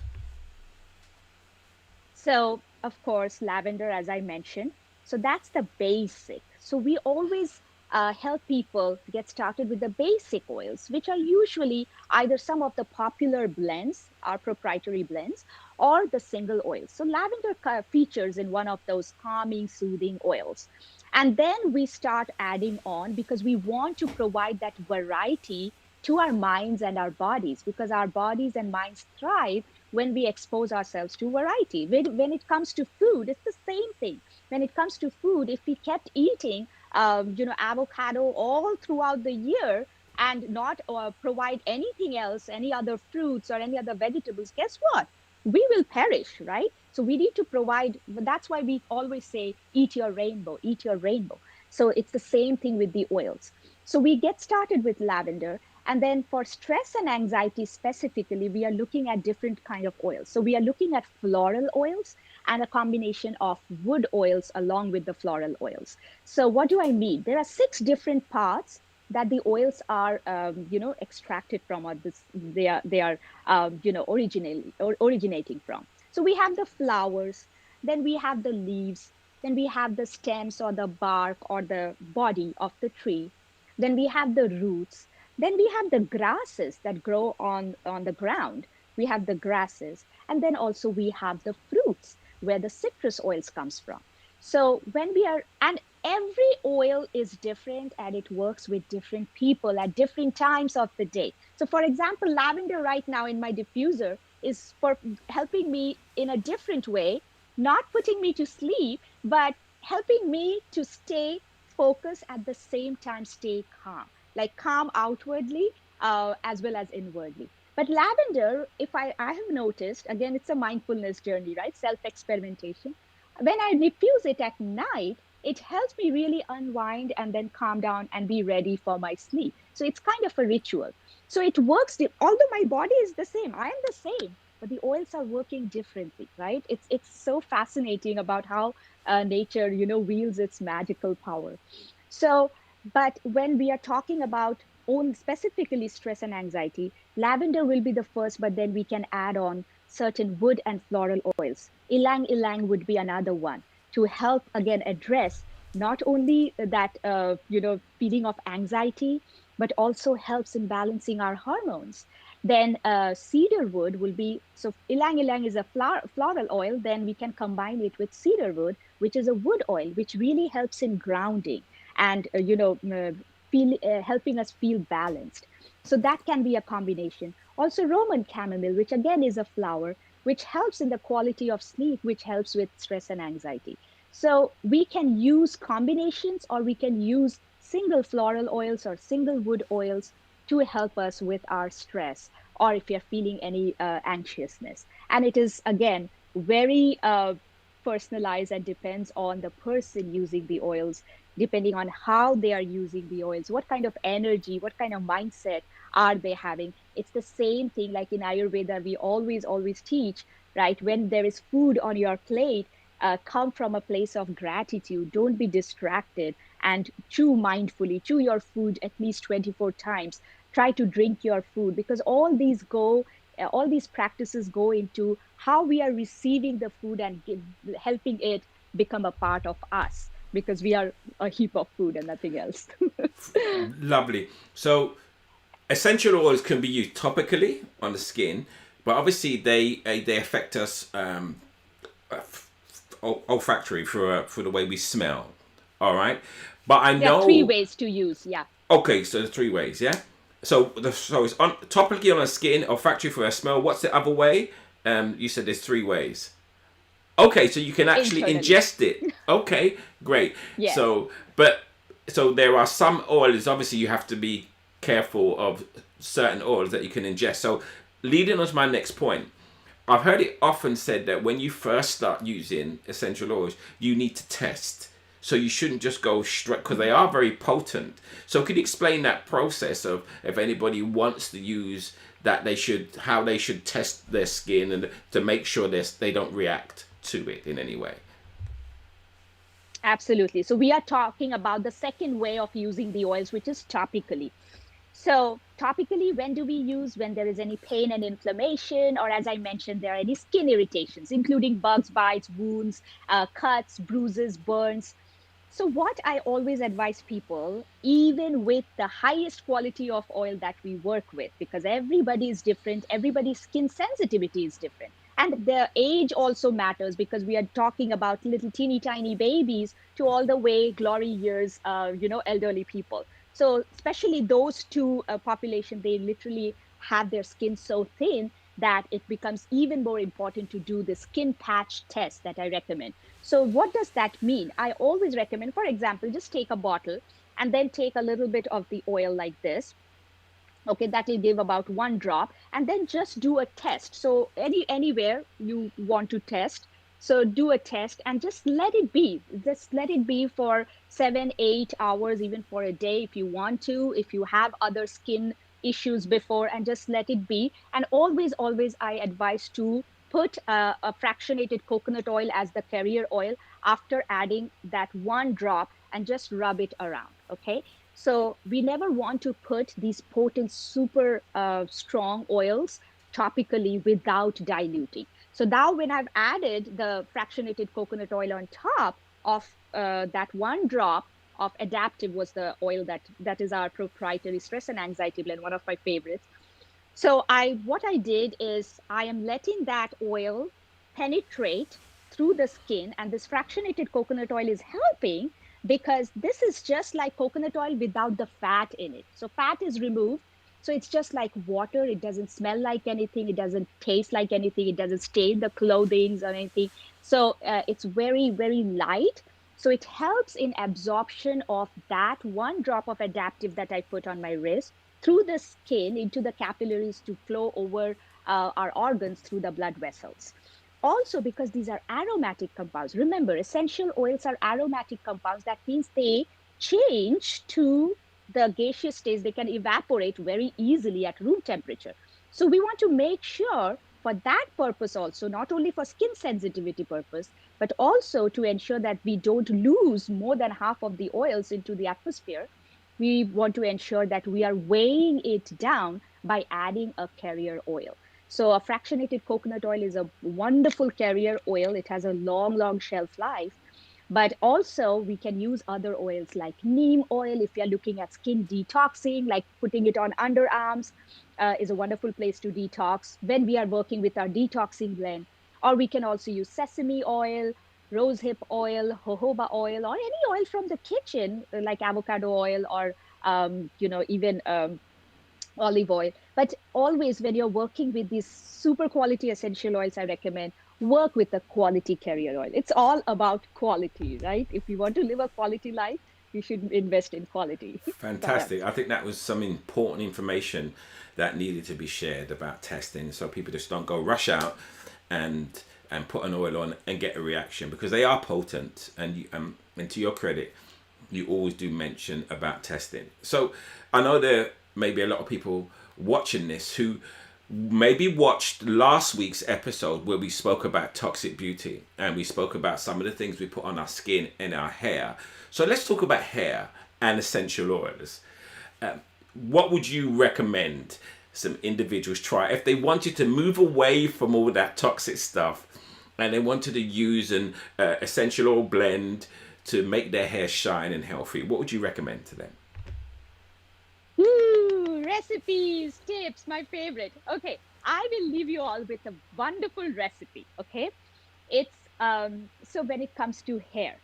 So of course, lavender, as I mentioned. So that's the basic. So we always help people get started with the basic oils, which are usually either some of the popular blends, our proprietary blends, or the single oils. So lavender features in one of those calming, soothing oils. And then we start adding on because we want to provide that variety to our minds and our bodies, because our bodies and minds thrive when we expose ourselves to variety. When it comes to food, it's the same thing. When it comes to food, if we kept eating, avocado all throughout the year and not provide anything else, any other fruits or any other vegetables, guess what? We will perish, right? So we need to provide. That's why we always say, eat your rainbow, eat your rainbow. So it's the same thing with the oils. So we get started with lavender. And then for stress and anxiety specifically, we are looking at different kind of oils. So we are looking at floral oils and a combination of wood oils along with the floral oils. So what do I mean? There are 6 different parts that the oils are, extracted from, or they are, originating from. So we have the flowers, then we have the leaves, then we have the stems or the bark or the body of the tree, then we have the roots, then we have the grasses that grow on the ground. We have the grasses. And then also we have the fruits where the citrus oils comes from. So when we are, and every oil is different and it works with different people at different times of the day. So for example, lavender right now in my diffuser is for helping me in a different way, not putting me to sleep, but helping me to stay focused at the same time, stay calm, like calm outwardly as well as inwardly. But lavender, if I have noticed, again, it's a mindfulness journey, right? Self experimentation. When I diffuse it at night, it helps me really unwind and then calm down and be ready for my sleep. So it's kind of a ritual. So it works, although my body is the same, I am the same, but the oils are working differently, right? It's so fascinating about how nature, wields its magical power. So, but when we are talking about own specifically stress and anxiety, lavender will be the first, but then we can add on certain wood and floral oils. Ylang ylang would be another one to help again address not only that feeling of anxiety, but also helps in balancing our hormones. Then cedar wood will be, so ylang ylang is a floral oil. Then we can combine it with cedar wood, which is a wood oil, which really helps in grounding and helping us feel balanced. So that can be a combination. Also Roman chamomile, which again is a flower, which helps in the quality of sleep, which helps with stress and anxiety. So we can use combinations, or we can use single floral oils or single wood oils to help us with our stress, or if you're feeling any anxiousness. And it is, again, very personalized and depends on the person using the oils, depending on how they are using the oils, what kind of energy, what kind of mindset are they having. It's the same thing like in Ayurveda, we always teach, right? When there is food on your plate, come from a place of gratitude. Don't be distracted and chew mindfully. Chew your food at least 24 times. Try to drink your food, because all these practices go into how we are receiving the food and helping it become a part of us, because we are a heap of food and nothing else. Lovely. So essential oils can be used topically on the skin, but obviously they affect us olfactory for the way we smell. All right, but I know there are 3 ways to use. Yeah. Okay, so there's 3 ways. Yeah. So it's topically on the skin, olfactory for a smell. What's the other way? You said there's 3 ways. Okay, so you can actually ingest it. Okay, great. Yeah. So there are some oils. Obviously, you have to be careful of certain oils that you can ingest. So leading on to my next point, I've heard it often said that when you first start using essential oils, you need to test. So you shouldn't just go straight, because they are very potent. So could you explain that process of, if anybody wants to use that, how they should test their skin and to make sure they don't react to it in any way? Absolutely. So we are talking about the second way of using the oils, which is topically. So topically, when do we use? When there is any pain and inflammation, or as I mentioned, there are any skin irritations, including bugs, bites, wounds, cuts, bruises, burns. So, what I always advise people, even with the highest quality of oil that we work with, because everybody is different, everybody's skin sensitivity is different. And the age also matters because we are talking about little teeny tiny babies to all the way glory years, elderly people. So, especially those two population, they literally have their skin so thin that it becomes even more important to do the skin patch test that I recommend. So, what does that mean? I always recommend, for example, just take a bottle and then take a little bit of the oil like this. Okay, that will give about 1 drop, and then just do a test. So, anywhere you want to test, so do a test and just let it be. Just let it be for 7, 8 hours, even for a day if you want to. If you have other skin issues before, and just let it be. And always, I advise to put a fractionated coconut oil as the carrier oil after adding that 1 drop and just rub it around. Okay. So we never want to put these potent, super strong oils topically without diluting. So now when I've added the fractionated coconut oil on top of that 1 drop of adaptive, was the oil that is our proprietary stress and anxiety blend, one of my favorites. So what I did is I am letting that oil penetrate through the skin, and this fractionated coconut oil is helping because this is just like coconut oil without the fat in it. So fat is removed. So it's just like water. It doesn't smell like anything. It doesn't taste like anything. It doesn't stain the clothing or anything. So it's very, very light. So it helps in absorption of that 1 drop of adaptive that I put on my wrist through the skin into the capillaries to flow over our organs through the blood vessels. Also, because these are aromatic compounds. Remember, essential oils are aromatic compounds. That means they change to the gaseous stage. They can evaporate very easily at room temperature. So we want to make sure for that purpose also, not only for skin sensitivity purpose, but also to ensure that we don't lose more than half of the oils into the atmosphere. We want to ensure that we are weighing it down by adding a carrier oil. So a fractionated coconut oil is a wonderful carrier oil. It has a long, long shelf life. But also we can use other oils like neem oil. If you're looking at skin detoxing, like putting it on underarms is a wonderful place to detox when we are working with our detoxing blend. Or we can also use sesame oil, rosehip oil, jojoba oil, or any oil from the kitchen, like avocado oil or, even olive oil. But always when you're working with these super quality essential oils, I recommend work with a quality carrier oil. It's all about quality, right? If you want to live a quality life, you should invest in quality. Fantastic. I think that was some important information that needed to be shared about testing, so people just don't go rush out and put an oil on and get a reaction, because they are potent. And to your credit, you always do mention about testing. So I know there may be a lot of people watching this who maybe watched last week's episode where we spoke about toxic beauty and we spoke about some of the things we put on our skin and our hair. So let's talk about hair and essential oils. What would you recommend some individuals try if they wanted to move away from all that toxic stuff and they wanted to use an essential oil blend to make their hair shine and healthy? What would you recommend to them? Ooh, recipes, tips, my favorite. Okay, I will leave you all with a wonderful recipe. Okay, it's so when it comes to hair,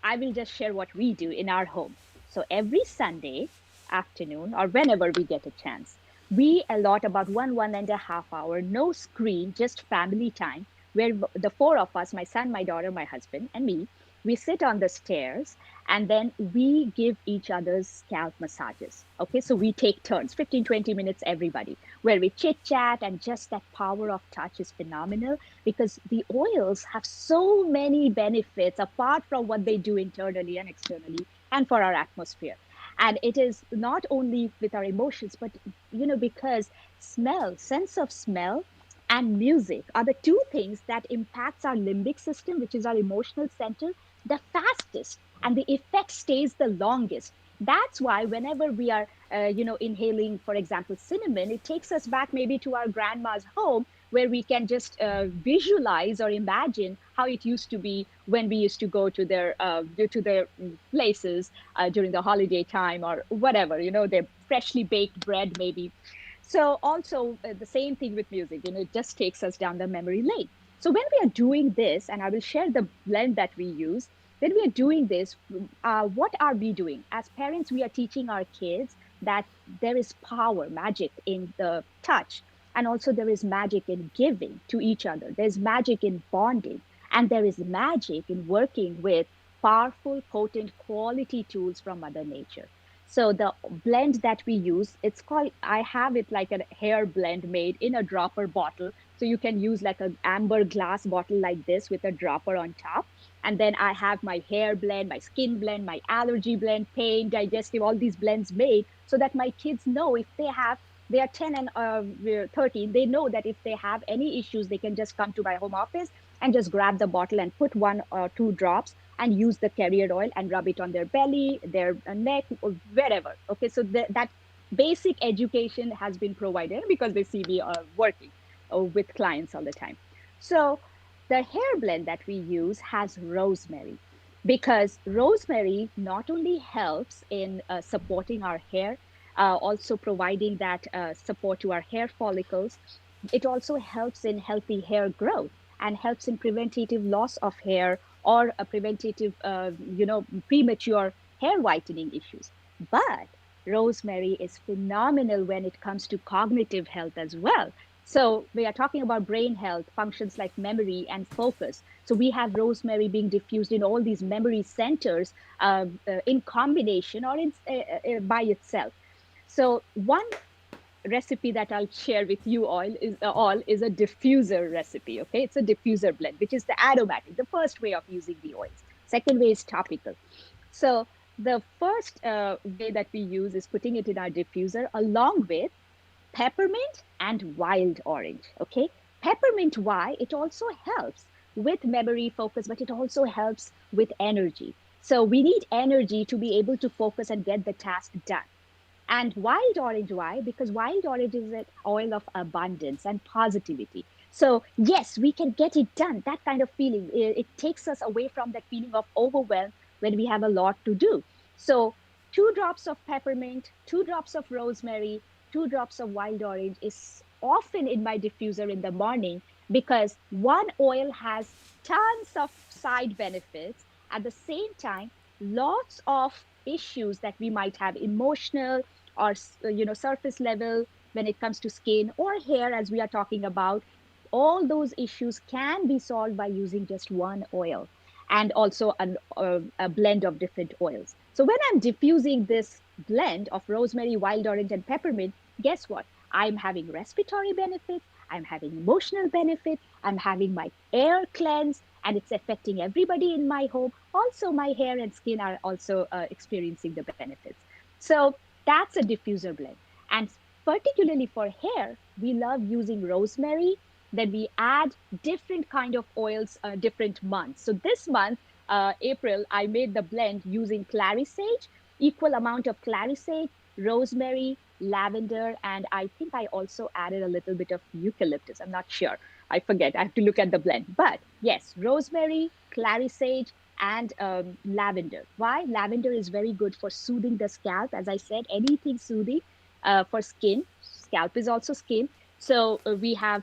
I will just share what we do in our home. So every Sunday afternoon or whenever we get a chance, we allot about 1.5 hour, no screen, just family time, where the four of us, my son, my daughter, my husband, and me, we sit on the stairs and then we give each other's scalp massages. Okay, so we take turns, 15-20 minutes everybody, where we chit chat, and just that power of touch is phenomenal because the oils have so many benefits apart from what they do internally and externally and for our atmosphere. And it is not only with our emotions, but because smell, sense of smell and music are the two things that impacts our limbic system, which is our emotional center, the fastest, and the effect stays the longest. That's why whenever we are, inhaling, for example, cinnamon, it takes us back maybe to our grandma's home, where we can just visualize or imagine how it used to be when we used to go to their places during the holiday time or whatever, their freshly baked bread maybe. So also the same thing with music, it just takes us down the memory lane. So when we are doing this, and I will share the blend that we use, when we are doing this, what are we doing? As parents, we are teaching our kids that there is power, magic in the touch. And also there is magic in giving to each other. There's magic in bonding. And there is magic in working with powerful, potent, quality tools from Mother Nature. So the blend that we use, it's called, I have it like a hair blend made in a dropper bottle. So you can use like an amber glass bottle like this with a dropper on top. And then I have my hair blend, my skin blend, my allergy blend, pain, digestive, all these blends made so that my kids know if they are 10 and 13, they know that if they have any issues, they can just come to my home office and just grab the bottle and put 1 or 2 drops and use the carrier oil and rub it on their belly, their neck, or wherever. Okay, so that basic education has been provided because they see me working with clients all the time. So the hair blend that we use has rosemary, because rosemary not only helps in supporting our hair, also providing that support to our hair follicles, it also helps in healthy hair growth and helps in preventative loss of hair or a preventative, premature hair whitening issues. But rosemary is phenomenal when it comes to cognitive health as well. So we are talking about brain health, functions like memory and focus. So we have rosemary being diffused in all these memory centers in combination or by itself. So one recipe that I'll share with you all is a diffuser recipe. Okay, it's a diffuser blend, which is the aromatic, the first way of using the oils. Second way is topical. So the first way that we use is putting it in our diffuser along with peppermint and wild orange. Okay, peppermint, why? It also helps with memory focus, but it also helps with energy. So we need energy to be able to focus and get the task done. And wild orange, why? Because wild orange is an oil of abundance and positivity. So yes, we can get it done. That kind of feeling, it takes us away from that feeling of overwhelm when we have a lot to do. So 2 drops of peppermint, 2 drops of rosemary, 2 drops of wild orange is often in my diffuser in the morning, because one oil has tons of side benefits. At the same time, lots of issues that we might have, emotional or surface level, when it comes to skin or hair, as we are talking about, all those issues can be solved by using just one oil, and also a blend of different oils. So when I'm diffusing this blend of rosemary, wild orange, and peppermint, guess what? I'm having respiratory benefits, I'm having emotional benefits, I'm having my air cleanse, and it's affecting everybody in my home. Also, my hair and skin are also experiencing the benefits. So that's a diffuser blend. And particularly for hair, we love using rosemary. Then we add different kind of oils, different months. So this month, April, I made the blend using clary sage, equal amount of clary sage, rosemary, lavender, and I think I also added a little bit of eucalyptus. I'm not sure. I forget. I have to look at the blend. But yes, rosemary, clary sage, and lavender. Why? Lavender is very good for soothing the scalp. As I said, anything soothing for skin. Scalp is also skin. So we have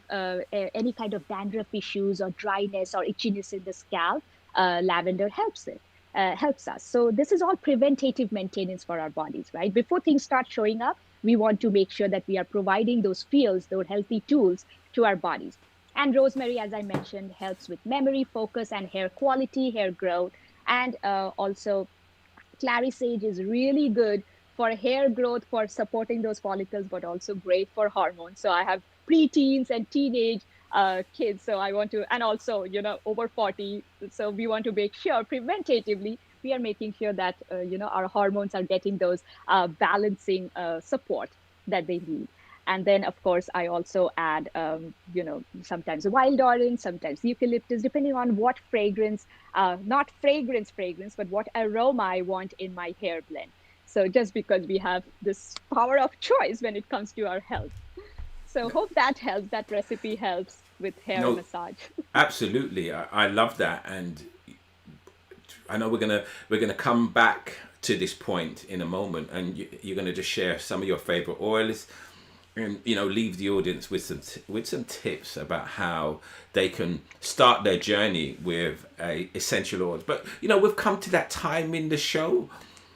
any kind of dandruff issues or dryness or itchiness in the scalp. Lavender helps it. Helps us. So this is all preventative maintenance for our bodies, right? Before things start showing up, we want to make sure that we are providing those fuels, those healthy tools to our bodies. And rosemary, as I mentioned, helps with memory, focus, and hair quality, hair growth. And also, clary sage is really good for hair growth, for supporting those follicles, but also great for hormones. So I have preteens and teenage kids. So I want to, and also, over 40. So we want to make sure preventatively we are making sure that, our hormones are getting those balancing support that they need. And then, of course, I also add, sometimes wild orange, sometimes eucalyptus, depending on what fragrance, not fragrance, but what aroma I want in my hair blend. So just because we have this power of choice when it comes to our health. So hope that helps, that recipe helps with hair No, massage. absolutely. I love that, and I know we're gonna come back to this point in a moment, and you're gonna just share some of your favorite oils, and leave the audience with some tips about how they can start their journey with essential oils. But we've come to that time in the show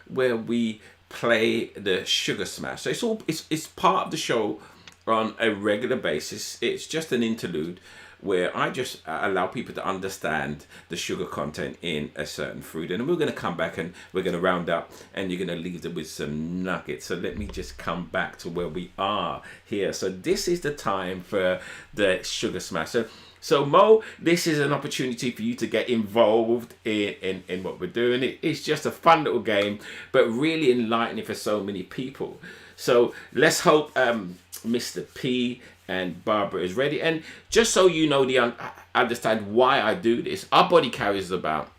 where we play the sugar smash. So it's part of the show on a regular basis. It's just an interlude where I just allow people to understand the sugar content in a certain food. And then we're going to come back and we're going to round up, and you're going to leave them with some nuggets. So let me just come back to where we are here. So this is the time for the sugar smash. So Mo, this is an opportunity for you to get involved in what we're doing. It's just a fun little game, but really enlightening for so many people. So let's hope Mr. P and Barbara is ready. And just so you know, understand why I do this, our body carries about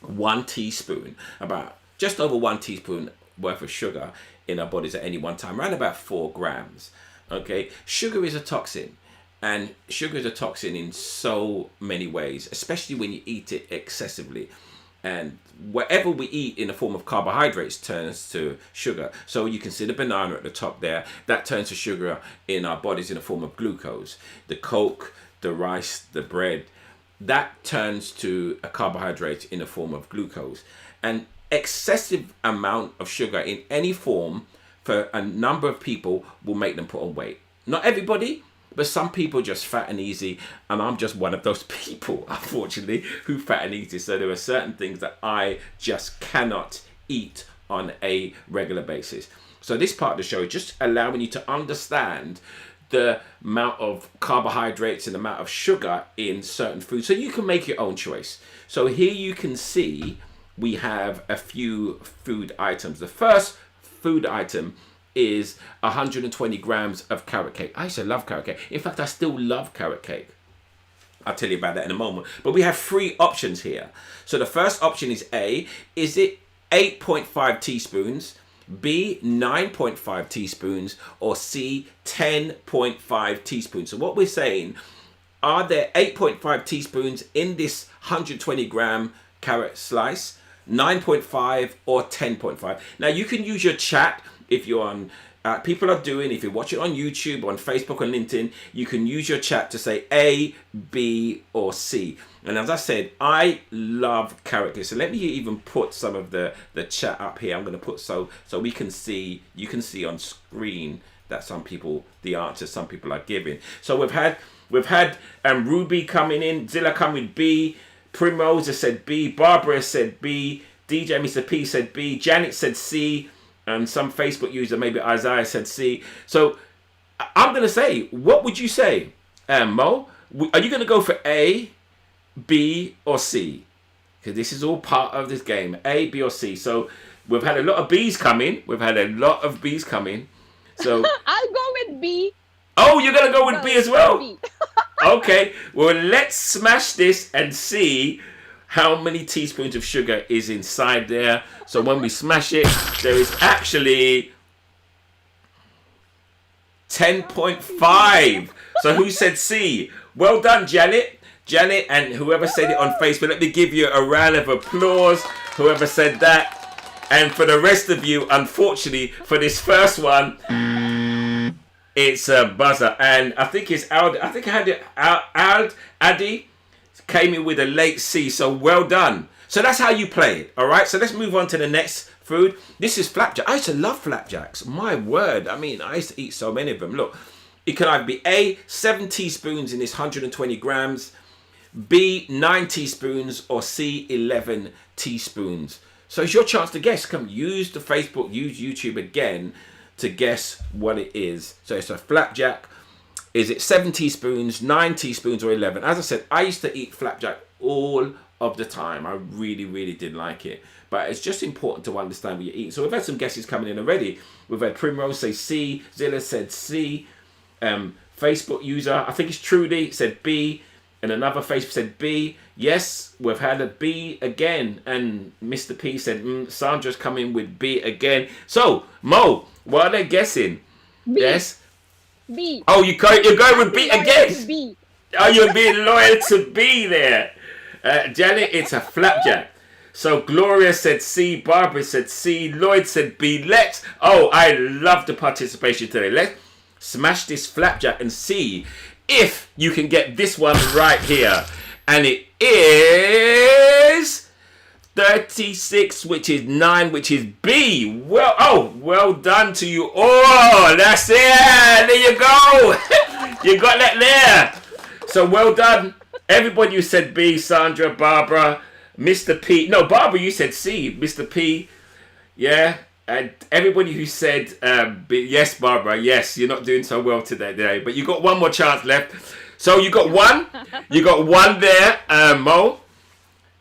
1 teaspoon, about just over 1 teaspoon worth of sugar in our bodies at any one time, around about 4 grams. Okay, sugar is a toxin. And sugar is a toxin in so many ways, especially when you eat it excessively. And whatever we eat in the form of carbohydrates turns to sugar. So you can see the banana at the top there. That turns to sugar in our bodies in the form of glucose. The Coke, the rice, the bread, that turns to a carbohydrate in the form of glucose. And excessive amount of sugar in any form for a number of people will make them put on weight. Not everybody, but some people just fat and easy, and I'm just one of those people, unfortunately, who fat and easy. So there are certain things that I just cannot eat on a regular basis. So this part of the show is just allowing you to understand the amount of carbohydrates and the amount of sugar in certain foods, so you can make your own choice. So here you can see we have a few food items. The first food item is 120 grams of carrot cake. I used to love carrot cake. In fact, I still love carrot cake. I'll tell you about that in a moment. But we have 3 options here. So the first option is A. Is it 8.5 teaspoons? B, 9.5 teaspoons? Or C, 10.5 teaspoons? So what we're saying, are there 8.5 teaspoons in this 120 gram carrot slice, 9.5 or 10.5? Now you can use your chat. If you're on, if you're watching on YouTube, on Facebook, on LinkedIn, you can use your chat to say A, B, or C. And as I said, I love carrot cake. So let me even put some of the chat up here. I'm going to put so we can see, you can see on screen that the answers some people are giving. So we've had Ruby coming in, Zilla coming with B, Primrose has said B, Barbara has said B, DJ Mr. P said B, Janet said C, and some Facebook user, maybe Isaiah, said C. So I'm going to say, what would you say, Mo? Are you going to go for A, B, or C? Because this is all part of this game. A, B, or C. So we've had a lot of B's come in. So I'll go with B. Oh, you're going to go with B as well? B. Okay. Well, let's smash this and see how many teaspoons of sugar is inside there. So when we smash it, there is actually 10.5. So who said C? Well done, Janet. Janet, and whoever said it on Facebook, let me give you a round of applause. Whoever said that. And for the rest of you, unfortunately, for this first one, it's a buzzer. And I think it's Ald. I think I had it. Addy came in with a late C, so well done. So that's how you play it, all right? So let's move on to the next food. This is flapjack. I used to love flapjacks. My word. I mean, I used to eat so many of them. Look, it can either be A, 7 teaspoons in this 120 grams, B, 9 teaspoons, or C, 11 teaspoons. So it's your chance to guess. Come use the Facebook, use YouTube again to guess what it is. So it's a flapjack. Is it 7 teaspoons, 9 teaspoons, or 11? As I said, I used to eat flapjack all of the time. I really, really did like it. But it's just important to understand what you're eating. So we've had some guesses coming in already. We've had Primrose say C. Zilla said C. Facebook user, I think it's Trudy, said B. And another Facebook said B. Yes, we've had a B again. And Mr. P said, Sandra's coming with B again. So, Mo, what are they guessing? B. Yes? B. Oh, you're going with B again? B. Oh, you're being loyal to B there. Janet, it's a flapjack. So Gloria said C, Barbara said C, Lloyd said B. I love the participation today. Let's smash this flapjack and see if you can get this one right here. And it is 36, which is 9, which is B. Well done to you all. That's it. There you go. You got that there. So well done. Everybody who said B, Sandra, Barbara, Mr. P. No, Barbara, you said C. Mr. P. Yeah. And everybody who said B. Yes, Barbara. Yes, you're not doing so well today. But you got one more chance left. So you got one. You got one there, Mo.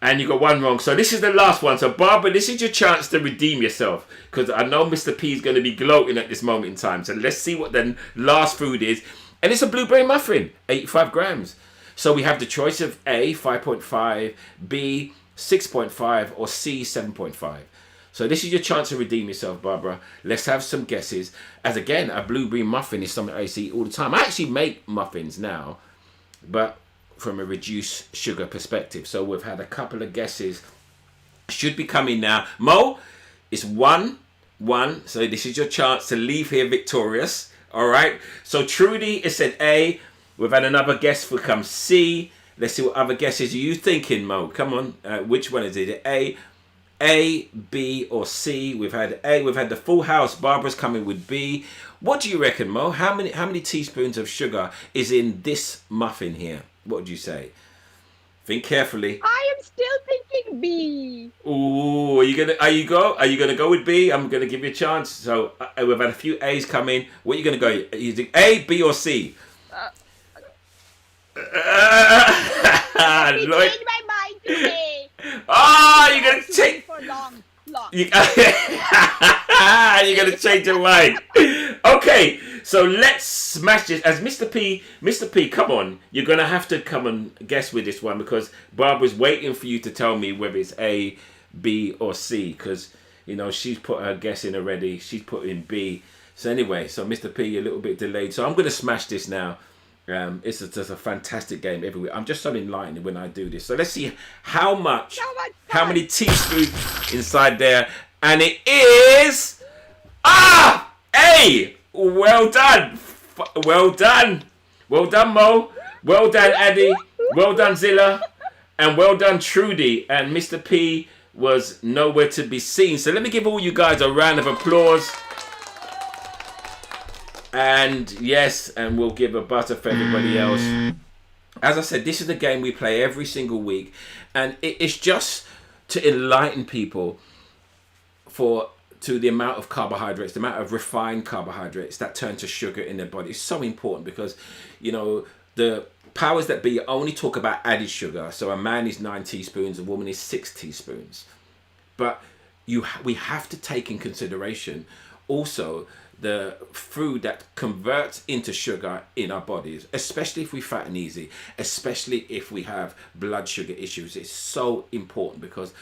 And you got one wrong. So this is the last one. So Barbara, this is your chance to redeem yourself. Because I know Mr. P is going to be gloating at this moment in time. So let's see what the last food is. And it's a blueberry muffin, 85 grams. So we have the choice of A, 5.5, B, 6.5, or C, 7.5. So this is your chance to redeem yourself, Barbara. Let's have some guesses. As again, a blueberry muffin is something I see all the time. I actually make muffins now, but from a reduced sugar perspective. So we've had a couple of guesses. Should be coming now. Mo, it's 1-1. So this is your chance to leave here victorious. All right. So Trudy has said A. We've had another guess for come C. Let's see what other guesses are you thinking, Mo. Come on. Which one is it? A, B, or C? We've had A. We've had the full house. Barbara's coming with B. What do you reckon, Mo? How many teaspoons of sugar is in this muffin here? What would you say? Think carefully. I am still thinking B. Ooh, are you gonna go with B? I'm gonna give you a chance. So we've had a few A's come in. What are you gonna go? Are you think A, B, or C? I changed my mind today. Oh, you're gonna change for long. You're gonna change your mind. Okay, so let's smash this. As Mr. P, come on. You're gonna have to come and guess with this one because Barbara's waiting for you to tell me whether it's A, B, or C. Because she's put her guess in already. She's put in B. So anyway, so Mr. P, you're a little bit delayed. So I'm gonna smash this now. It's just a fantastic game everywhere. I'm just so enlightened when I do this. So let's see how many teaspoons inside there. And it is A. Well done. Well done. Well done, Mo. Well done, Addy. Well done, Zilla. And well done, Trudy. And Mr. P was nowhere to be seen. So let me give all you guys a round of applause. And yes, and we'll give a butter for everybody else. As I said, this is the game we play every single week. And it's just to enlighten people to the amount of carbohydrates, the amount of refined carbohydrates that turn to sugar in their body. It's so important because, the powers that be only talk about added sugar. So a man is 9 teaspoons, a woman is 6 teaspoons. But we have to take in consideration also the food that converts into sugar in our bodies, especially if we fat and easy, especially if we have blood sugar issues. It's so important because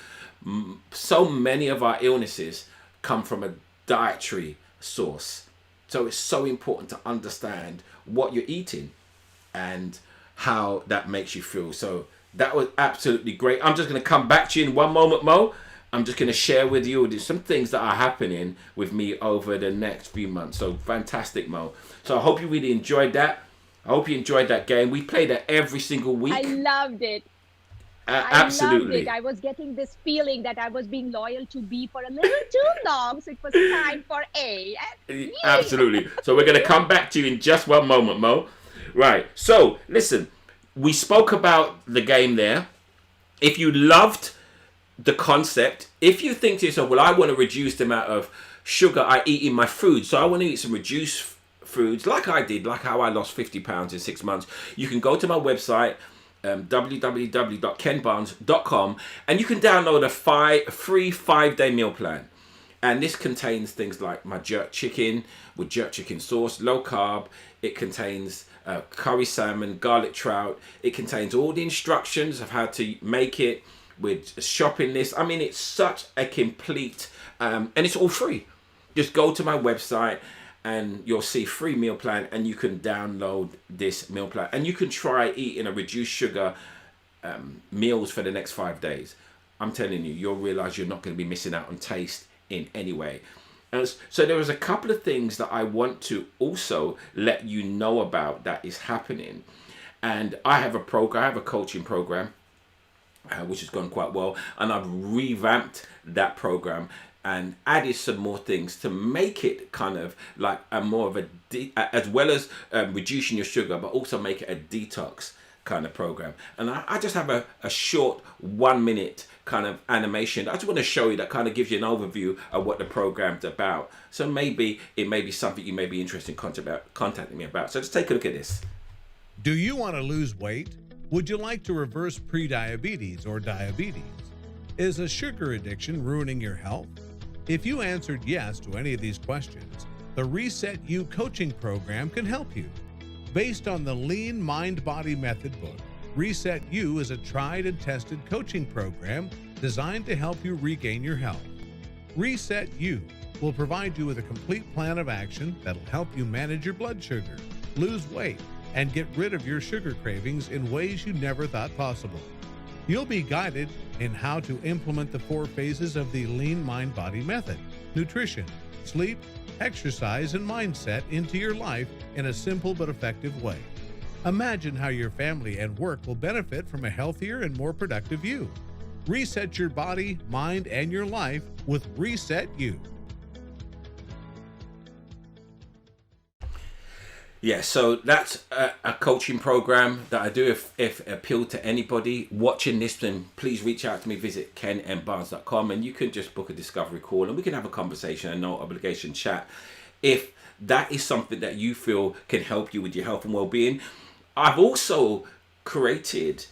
so many of our illnesses come from a dietary source. So it's so important to understand what you're eating and how that makes you feel. So that was absolutely great. I'm just going to come back to you in one moment, Mo. I'm just going to share with you some things that are happening with me over the next few months. So fantastic, Mo. So I hope you really enjoyed that. I hope you enjoyed that game. We play that every single week. I loved it. Absolutely. I loved it. I was getting this feeling that I was being loyal to B for a little too long. So it was time for A. Absolutely. So we're going to come back to you in just one moment, Mo. Right. So listen, we spoke about the game there. If you loved the concept, if you think to yourself, well, I want to reduce the amount of sugar I eat in my food, so I want to eat some reduced foods like I did, like how I lost 50 pounds in 6 months, you can go to my website, www.kenbarnes.com, and you can download a free 5-day meal plan. And this contains things like my jerk chicken with jerk chicken sauce, low carb. It contains curry salmon, garlic trout. It contains all the instructions of how to make it with a shopping list. I mean, it's such a complete, and it's all free. Just go to my website and you'll see free meal plan, and you can download this meal plan, and you can try eating a reduced sugar meals for the next 5 days. I'm telling you, you'll realize you're not going to be missing out on taste in any way. And so there was a couple of things that I want to also let you know about that is happening. And I have a program, I have a coaching program, which has gone quite well. And I've revamped that program and added some more things to make it kind of like a more of a, as well as reducing your sugar, but also make it a detox kind of program. And I just have a short 1 minute kind of animation. I just want to show you that kind of gives you an overview of what the program's about. So maybe it may be something you may be interested in contacting me about. So just take a look at this. Do you want to lose weight? Would you like to reverse prediabetes or diabetes? Is a sugar addiction ruining your health? If you answered yes to any of these questions, the Reset You coaching program can help you. Based on the Lean Mind-Body Method book, Reset You is a tried and tested coaching program designed to help you regain your health. Reset You will provide you with a complete plan of action that'll help you manage your blood sugar, lose weight, and get rid of your sugar cravings in ways you never thought possible. You'll be guided in how to implement the 4 phases of the Lean Mind-Body Method: nutrition, sleep, exercise, and mindset into your life in a simple but effective way. Imagine how your family and work will benefit from a healthier and more productive you. Reset your body, mind, and your life with Reset You. Yeah, so that's a coaching program that I do. If appeal to anybody watching this, then please reach out to me. Visit kenmbarnes.com and you can just book a discovery call and we can have a conversation, a no obligation chat. If that is something that you feel can help you with your health and well-being. I've also created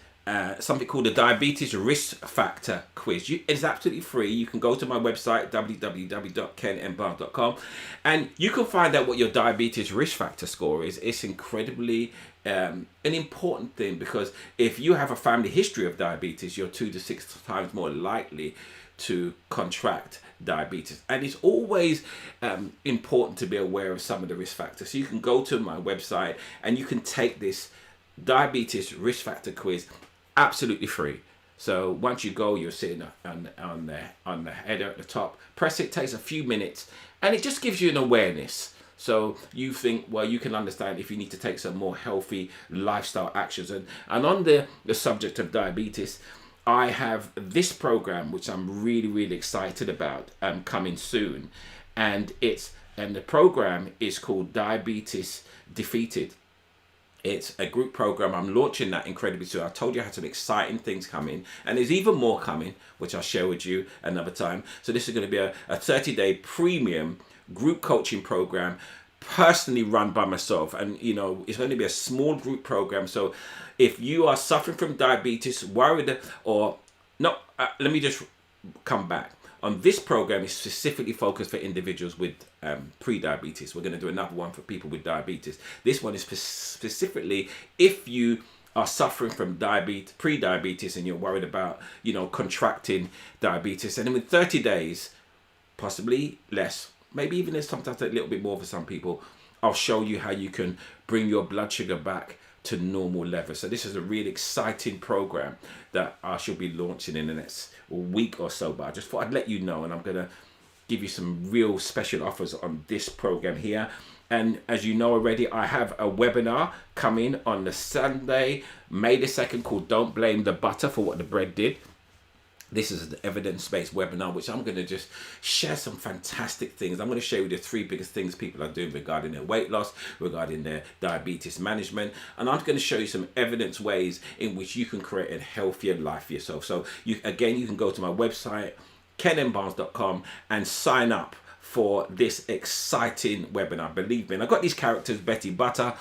something called the Diabetes Risk Factor Quiz. It's absolutely free. You can go to my website, www.kenmbarnes.com, and you can find out what your diabetes risk factor score is. It's incredibly an important thing, because if you have a family history of diabetes, you're 2 to 6 times more likely to contract diabetes. And it's always important to be aware of some of the risk factors. So you can go to my website and you can take this diabetes risk factor quiz absolutely free. So once you go, you'll see it on the header at the top. Press it, takes a few minutes, and it just gives you an awareness. So you think, well, you can understand if you need to take some more healthy lifestyle actions. And on the subject of diabetes, I have this program which I'm really, really excited about coming soon. And the program is called Diabetes Defeated. It's a group program. I'm launching that incredibly soon. I told you I had some exciting things coming, and there's even more coming, which I'll share with you another time. So this is going to be a 30-day premium group coaching program, personally run by myself. And, you know, it's going to be a small group program. So if you are suffering from diabetes, worried, or no, let me just come back. On this program is specifically focused for individuals with pre-diabetes. We're going to do another one for people with diabetes. This one is specifically if you are suffering from pre-diabetes and you're worried about, you know, contracting diabetes. And in 30 days, possibly less, maybe even sometimes a little bit more for some people, I'll show you how you can bring your blood sugar back to normal levels. So this is a really exciting program that I shall be launching in the next week or so, but I just thought I'd let you know, and I'm going to give you some real special offers on this program here. And as you know already, I have a webinar coming on the Sunday, May the 2nd, called Don't Blame the Butter for What the Bread Did. This is an evidence-based webinar, which I'm going to just share some fantastic things. I'm going to share with you the 3 biggest things people are doing regarding their weight loss, regarding their diabetes management. And I'm going to show you some evidence ways in which you can create a healthier life for yourself. So you can go to my website, kenmbarnes.com, and sign up for this exciting webinar. Believe me, and I've got these characters: Betty Butter,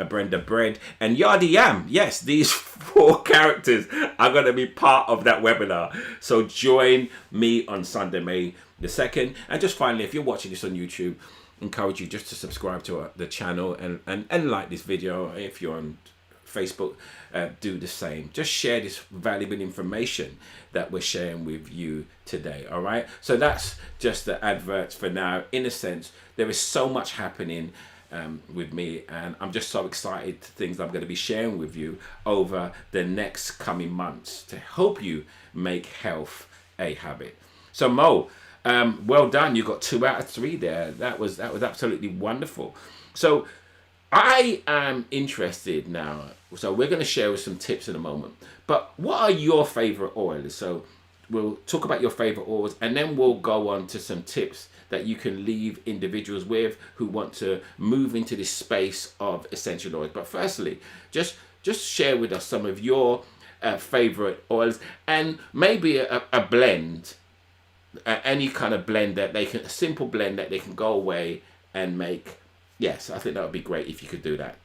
Brenda Bread, and Yardy Yam. Yes, these 4 characters are going to be part of that webinar. So join me on Sunday, May the 2nd. And just finally, if you're watching this on YouTube, encourage you just to subscribe to the channel and like this video. If you're on Facebook, do the same. Just share this valuable information that we're sharing with you today. All right, so that's just the adverts for now. In a sense, there is so much happening with me, and I'm just so excited to things I'm going to be sharing with you over the next coming months to help you make health a habit. So Mo, well done. You got 2 out of 3 there. That was absolutely wonderful. So I am interested now. So we're going to share with some tips in a moment. But what are your favorite oils? So we'll talk about your favorite oils, and then we'll go on to some tips that you can leave individuals with who want to move into this space of essential oils. But firstly, just share with us some of your favorite oils, and maybe a blend, any kind of blend that they can, a simple blend that they can go away and make. Yes, I think that would be great if you could do that.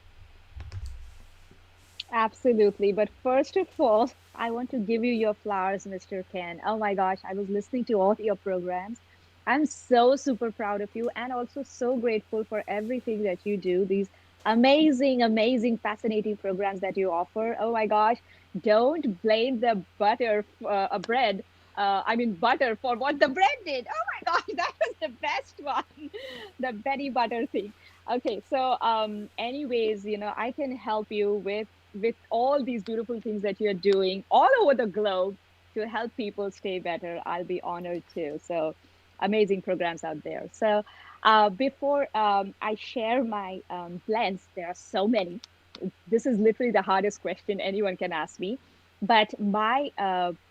Absolutely. But first of all, I want to give you your flowers, Mr. Ken. Oh my gosh, I was listening to all your programs. I'm so super proud of you, and also so grateful for everything that you do. These amazing, fascinating programs that you offer. Oh my gosh, don't blame the butter, bread. Butter for what the bread did. Oh my gosh, that was the best one. The Betty Butter thing. Okay, so anyways, I can help you with all these beautiful things that you're doing all over the globe to help people stay better. I'll be honored to. So amazing programs out there. So before I share my blends, there are so many. This is literally the hardest question anyone can ask me. But my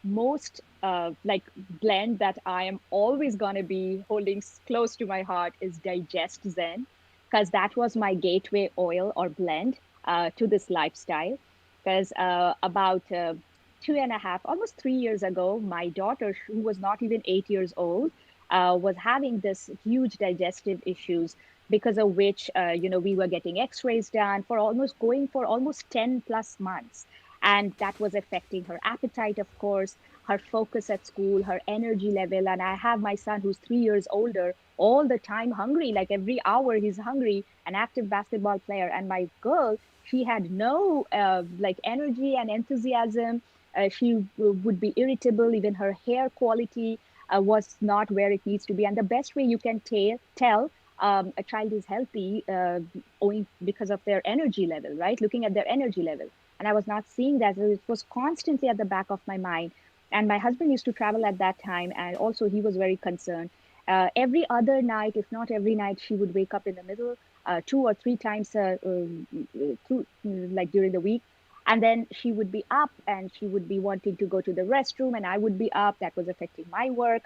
most blend that I am always going to be holding close to my heart is Digest Zen, because that was my gateway oil or blend to this lifestyle. Because about 2.5, almost 3 years ago, my daughter, who was not even 8 years old, was having this huge digestive issues, because of which, we were getting x-rays done for almost 10 plus months. And that was affecting her appetite, of course, her focus at school, her energy level. And I have my son who's 3 years older, all the time hungry, like every hour he's hungry, an active basketball player. And my girl, she had no energy and enthusiasm. She would be irritable. Even her hair quality was not where it needs to be. And the best way you can tell a child is healthy only because of their energy level, right? Looking at their energy level. And I was not seeing that. It was constantly at the back of my mind. And my husband used to travel at that time. And also he was very concerned. Every other night, if not every night, she would wake up in the middle 2 or 3 times during the week. And then she would be up and she would be wanting to go to the restroom, and I would be up. That was affecting my work.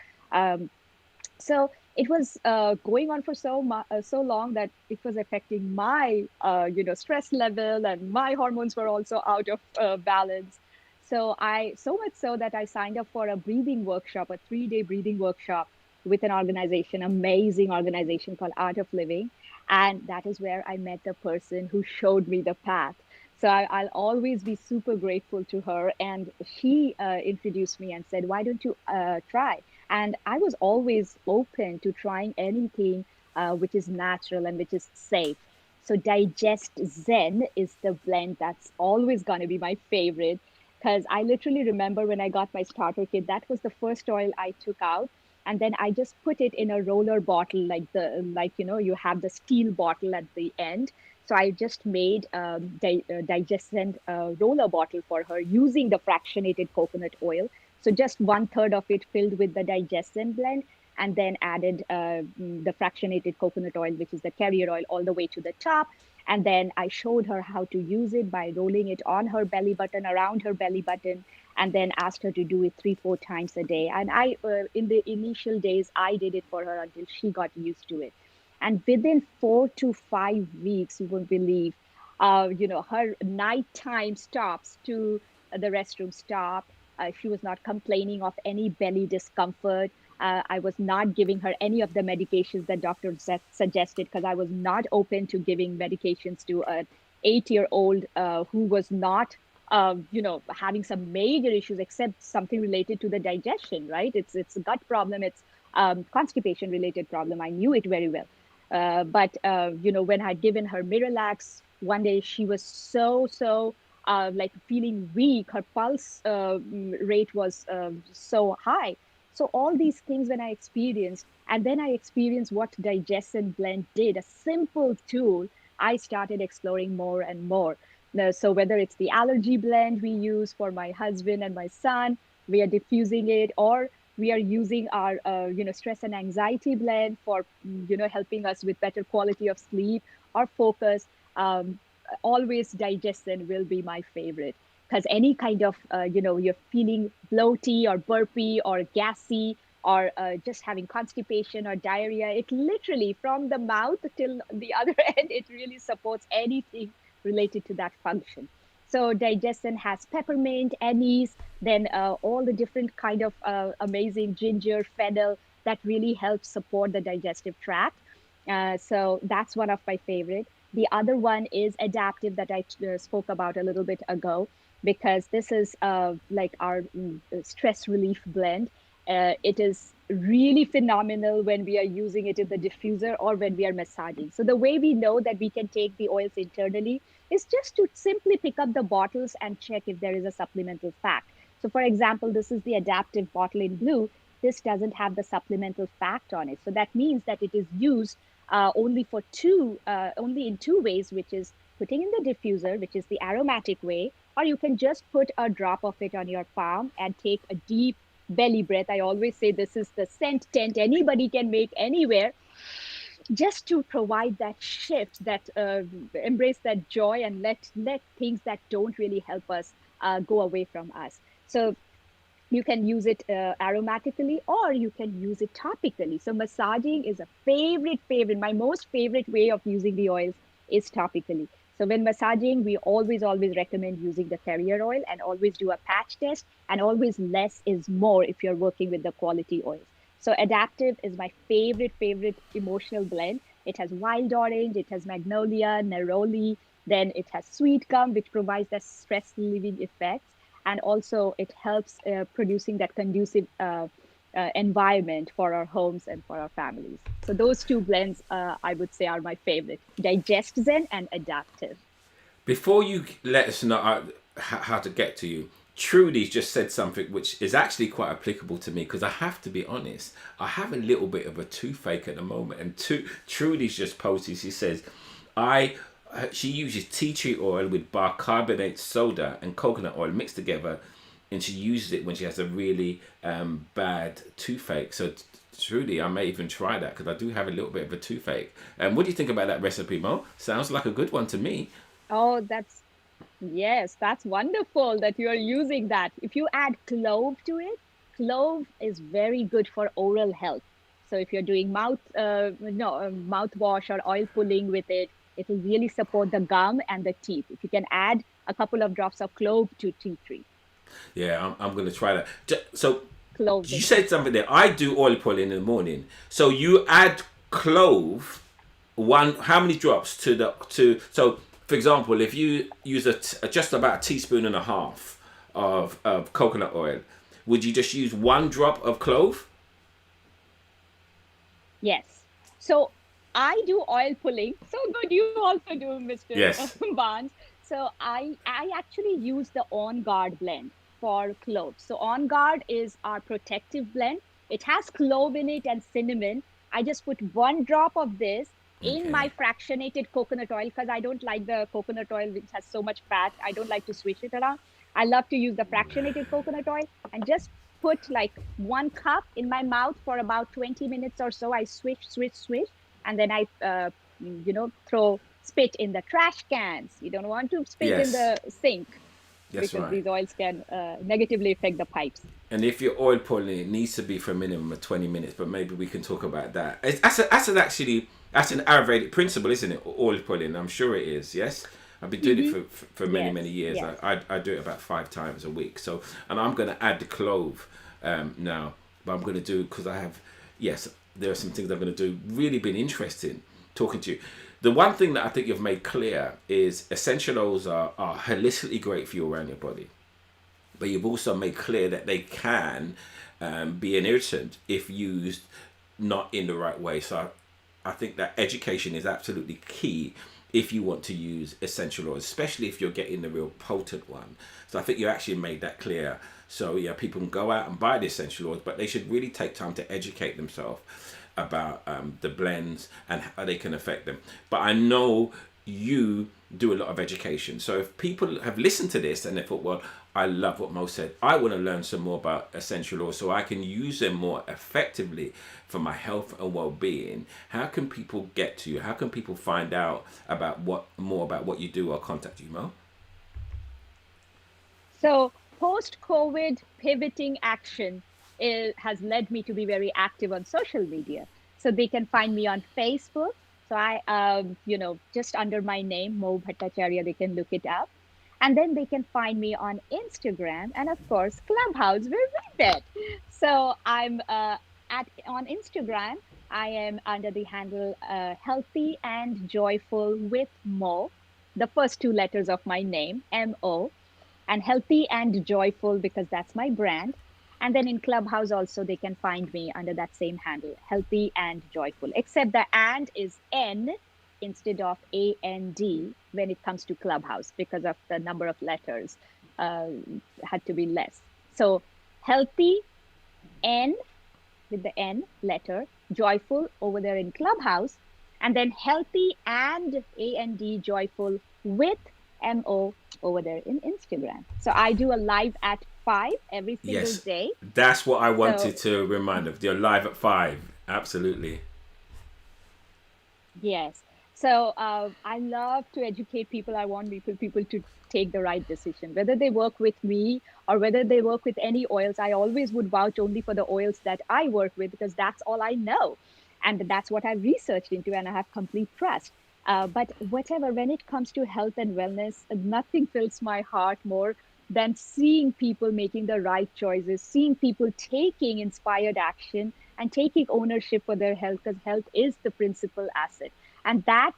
So it was going on for so long that it was affecting my stress level, and my hormones were also out of balance. So much so that I signed up for a breathing workshop, a 3-day breathing workshop with an amazing organization called Art of Living. And that is where I met the person who showed me the path. So I'll always be super grateful to her. And she introduced me and said, why don't you try? And I was always open to trying anything which is natural and which is safe. So Digest Zen is the blend that's always going to be my favorite, because I literally remember when I got my starter kit, that was the first oil I took out. And then I just put it in a roller bottle, you have the steel bottle at the end. So I just made Digest Zen roller bottle for her using the fractionated coconut oil. So just 1/3 of it filled with the Digest Zen blend, and then added the fractionated coconut oil, which is the carrier oil, all the way to the top. And then I showed her how to use it by rolling it on her belly button, around her belly button, and then asked her to do it 3-4 times a day. And I, in the initial days, I did it for her until she got used to it. And within 4 to 5 weeks, you won't believe, her nighttime stops to the restroom stop. She was not complaining of any belly discomfort. I was not giving her any of the medications that doctors suggested, because I was not open to giving medications to an 8-year-old who was not, having some major issues, except something related to the digestion, right? It's a gut problem. It's constipation related problem. I knew it very well. But when I'd given her Miralax, one day she was so like feeling weak. Her pulse rate was so high. So all these things when I experienced, and then I experienced what Digestion Blend did, a simple tool, I started exploring more and more. So whether it's the allergy blend we use for my husband and my son, we are diffusing it, or we are using our stress and anxiety blend for helping us with better quality of sleep or focus. um, Always Digestion will be my favorite, because any kind of you're feeling bloaty or burpy or gassy, or just having constipation or diarrhea, it literally from the mouth till the other end, it really supports anything related to that function. So Digestion has peppermint, anise, then all the different kind of amazing ginger, fennel that really helps support the digestive tract. So that's one of my favorite. The other one is adaptive that I spoke about a little bit ago, because this is like our stress relief blend. It is really phenomenal when we are using it in the diffuser or when we are massaging. So the way we know that we can take the oils internally is just to simply pick up the bottles and check if there is a supplemental fact. So for example, this is the adaptive bottle in blue. This doesn't have the supplemental fact on it. So that means that it is used only in two ways, which is putting in the diffuser, which is the aromatic way, or you can just put a drop of it on your palm and take a deep belly breath. I always say this is the scent tent anybody can make anywhere, just to provide that shift, that embrace that joy, and let things that don't really help us go away from us. So you can use it aromatically, or you can use it topically. So massaging is a favorite. My most favorite way of using the oils is topically. So when massaging, we always recommend using the carrier oil, and always do a patch test, and always less is more if you're working with the quality oils. So adaptive is my favorite emotional blend. It has wild orange, it has magnolia, neroli, then it has sweet gum, which provides the stress relieving effects. And also it helps producing that conducive environment for our homes and for our families. So those two blends, I would say, are my favorite: Digestion and Adaptive. Before you let us know how to get to you, Trudy's just said something which is actually quite applicable to me, because I have to be honest, I have a little bit of a toothache at the moment, and Trudy's just posted, she says, she uses tea tree oil with bicarbonate soda and coconut oil mixed together, and she uses it when she has a really bad toothache. So Trudy, I may even try that, because I do have a little bit of a toothache. What do you think about that recipe, Mo? Sounds like a good one to me. Oh, yes, that's wonderful that you are using that. If you add clove to it, clove is very good for oral health. So if you're doing mouthwash or oil pulling with it, it will really support the gum and the teeth. If you can add a couple of drops of clove to tea tree. Yeah, I'm going to try that. So Clove. you said something there. I do oil pulling in the morning. So you add clove, how many drops so for example, if you use just about a teaspoon and a half of coconut oil, would you just use 1 drop of clove? Yes. So I do oil pulling. So good. You also do, Mr. Yes. Barnes. So I actually use the On Guard blend for cloves. So On Guard is our protective blend. It has clove in it and cinnamon. I just put 1 drop of this in my fractionated coconut oil, because I don't like the coconut oil which has so much fat. I don't like to switch it around. I love to use the fractionated coconut oil, and just put like 1 cup in my mouth for about 20 minutes or so. I switch, and then I spit in the trash cans. You don't want to spit in the sink. That's because right. These oils can negatively affect the pipes. And if you're oil pulling, it needs to be for a minimum of 20 minutes, but maybe we can talk about that. That's an Ayurvedic principle, isn't it? Oil pulling, I'm sure it is, yes? I've been doing it for many years. Yes. I do it about 5 times a week. So, and I'm going to add the clove now, but I'm going to do, because there are some things I'm going to do. Really been interesting talking to you. The one thing that I think you've made clear is essential oils are holistically great for you around your body. But you've also made clear that they can be an irritant if used not in the right way. So I think that education is absolutely key if you want to use essential oils, especially if you're getting the real potent one. So I think you actually made that clear. So yeah, people can go out and buy the essential oils, but they should really take time to educate themselves about the blends and how they can affect them. But I know you do a lot of education. So if people have listened to this and they thought, well, I love what Mo said, I want to learn some more about essential oils so I can use them more effectively for my health and well-being, how can people get to you? How can people find out about more about what you do or contact you, Mo? So post-COVID pivoting action has led me to be very active on social media. So they can find me on Facebook. So I, just under my name, Mou Bhattacharya, they can look it up. And then they can find me on Instagram and, of course, Clubhouse, where we met. So I'm on Instagram. I am under the handle Healthy and Joyful with Mo, the first two letters of my name, M-O, and Healthy and Joyful because that's my brand. And then in Clubhouse also, they can find me under that same handle, Healthy and Joyful, except the and is N instead of A-N-D when it comes to Clubhouse because of the number of letters had to be less. So Healthy, N with the N letter, Joyful over there in Clubhouse, and then Healthy and A-N-D Joyful with M-O over there in Instagram. So I do a live at 5 every single day. That's what I wanted to remind of. You're live at 5. Absolutely. Yes. So I love to educate people. I want people to take the right decision, whether they work with me or whether they work with any oils. I always would vouch only for the oils that I work with because that's all I know. And that's what I've researched into and I have complete trust. But whatever, when it comes to health and wellness, nothing fills my heart more than seeing people making the right choices, seeing people taking inspired action and taking ownership for their health, because health is the principal asset. And that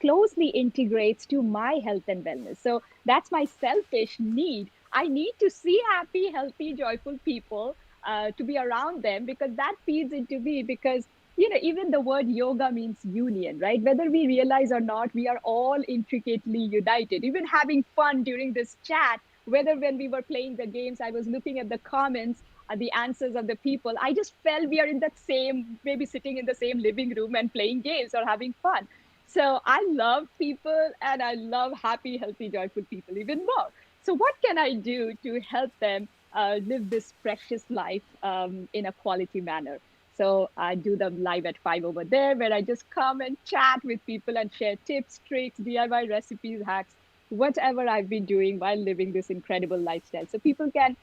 closely integrates to my health and wellness. So that's my selfish need. I need to see happy, healthy, joyful people to be around them because that feeds into me. Because, even the word yoga means union, right? Whether we realize or not, we are all intricately united. Even having fun during this chat, whether when we were playing the games, I was looking at the comments, the answers of the people, I just felt we are in that same, maybe sitting in the same living room and playing games or having fun. So I love people and I love happy, healthy, joyful people even more. So what can I do to help them live this precious life in a quality manner? So I do them live at 5 over there, where I just come and chat with people and share tips, tricks, DIY recipes, hacks, whatever I've been doing while living this incredible lifestyle. So people can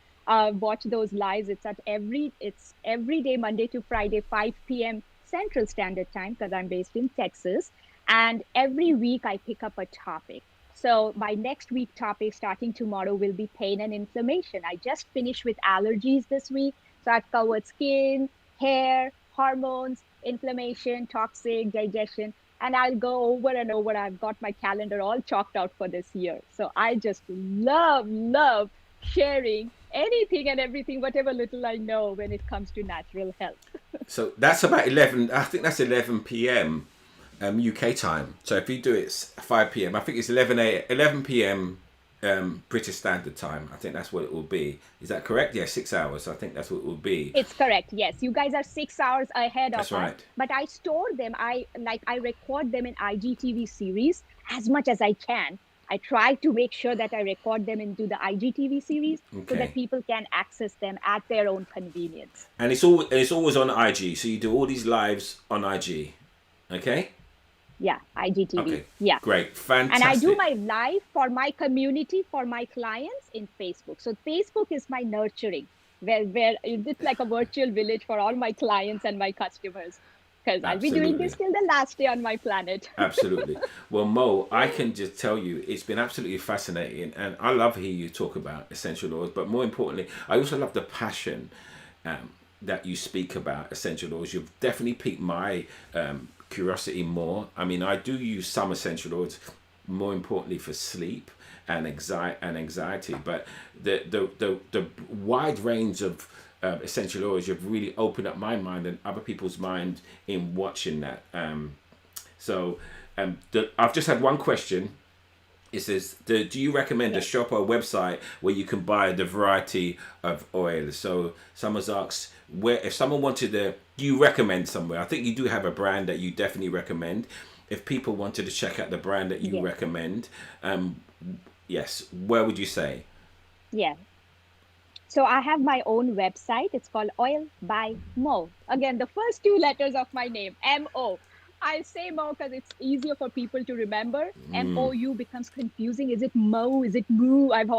watch those lives. It's every day, Monday to Friday, 5 p.m. Central Standard Time, because I'm based in Texas. And every week I pick up a topic. So my next week topic starting tomorrow will be pain and inflammation. I just finished with allergies this week. So I've covered skin, hair, hormones, inflammation, toxic, digestion, and I'll go over and over. I've got my calendar all chalked out for this year. So I just love sharing anything and everything, whatever little I know when it comes to natural health. So that's about 11, I think that's 11 p.m. UK time. So if you do it 5 p.m., I think it's 11 p.m. British Standard Time. I think that's what it will be. Is that correct? Yeah, 6 hours. I think that's what it will be. It's correct. Yes, you guys are 6 hours ahead of us. That's right. But I store them. I record them in IGTV series as much as I can. I try to make sure that I record them into the IGTV series so that people can access them at their own convenience. And it's always on IG. So you do all these lives on IG. Okay? Yeah, IGTV. Okay, yeah. Great. Fantastic. And I do my live for my community, for my clients in Facebook. So Facebook is my nurturing, where it's like a virtual village for all my clients and my customers. Because I'll be doing this till the last day on my planet. Absolutely. Well, Mo, I can just tell you, it's been absolutely fascinating. And I love hearing you talk about essential oils. But more importantly, I also love the passion that you speak about essential oils. You've definitely piqued my curiosity more. I mean, I do use some essential oils, more importantly for sleep and anxiety. But the wide range of essential oils, you've really opened up my mind and other people's mind in watching that. I've just had one question. It says, do you recommend a shop or a website where you can buy the variety of oils? So someone's asked, where if someone wanted to, do you recommend somewhere? I think you do have a brand that you definitely recommend. If people wanted to check out the brand that you recommend, yes, where would you say? Yeah. So I have my own website. It's called Oil by Mou. Again, the first two letters of my name, M-O. I say Mou because it's easier for people to remember. M-O-U becomes confusing. Is it Mou? Is it Moo? I've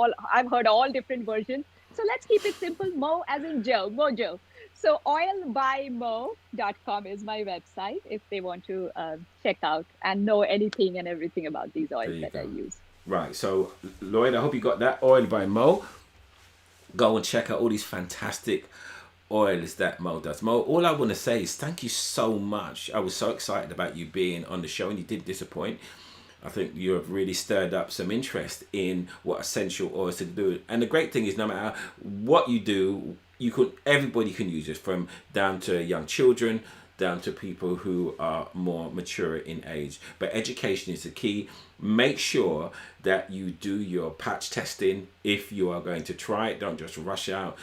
heard all different versions. So let's keep it simple. Mou as in Joe, Mojo. So oilbymou.com is my website if they want to check out and know anything and everything about these oils that I use. Right. So Lloyd, I hope you got that. Oil by Mou. Go and check out all these fantastic oils that Mou does. Mou, all I want to say is thank you so much. I was so excited about you being on the show, and you did disappoint. I think you have really stirred up some interest in what essential oils to do. And the great thing is, no matter what you do, everybody can use it, from down to young children, down to people who are more mature in age. But education is the key. Make sure that you do your patch testing if you are going to try it. Don't just rush out.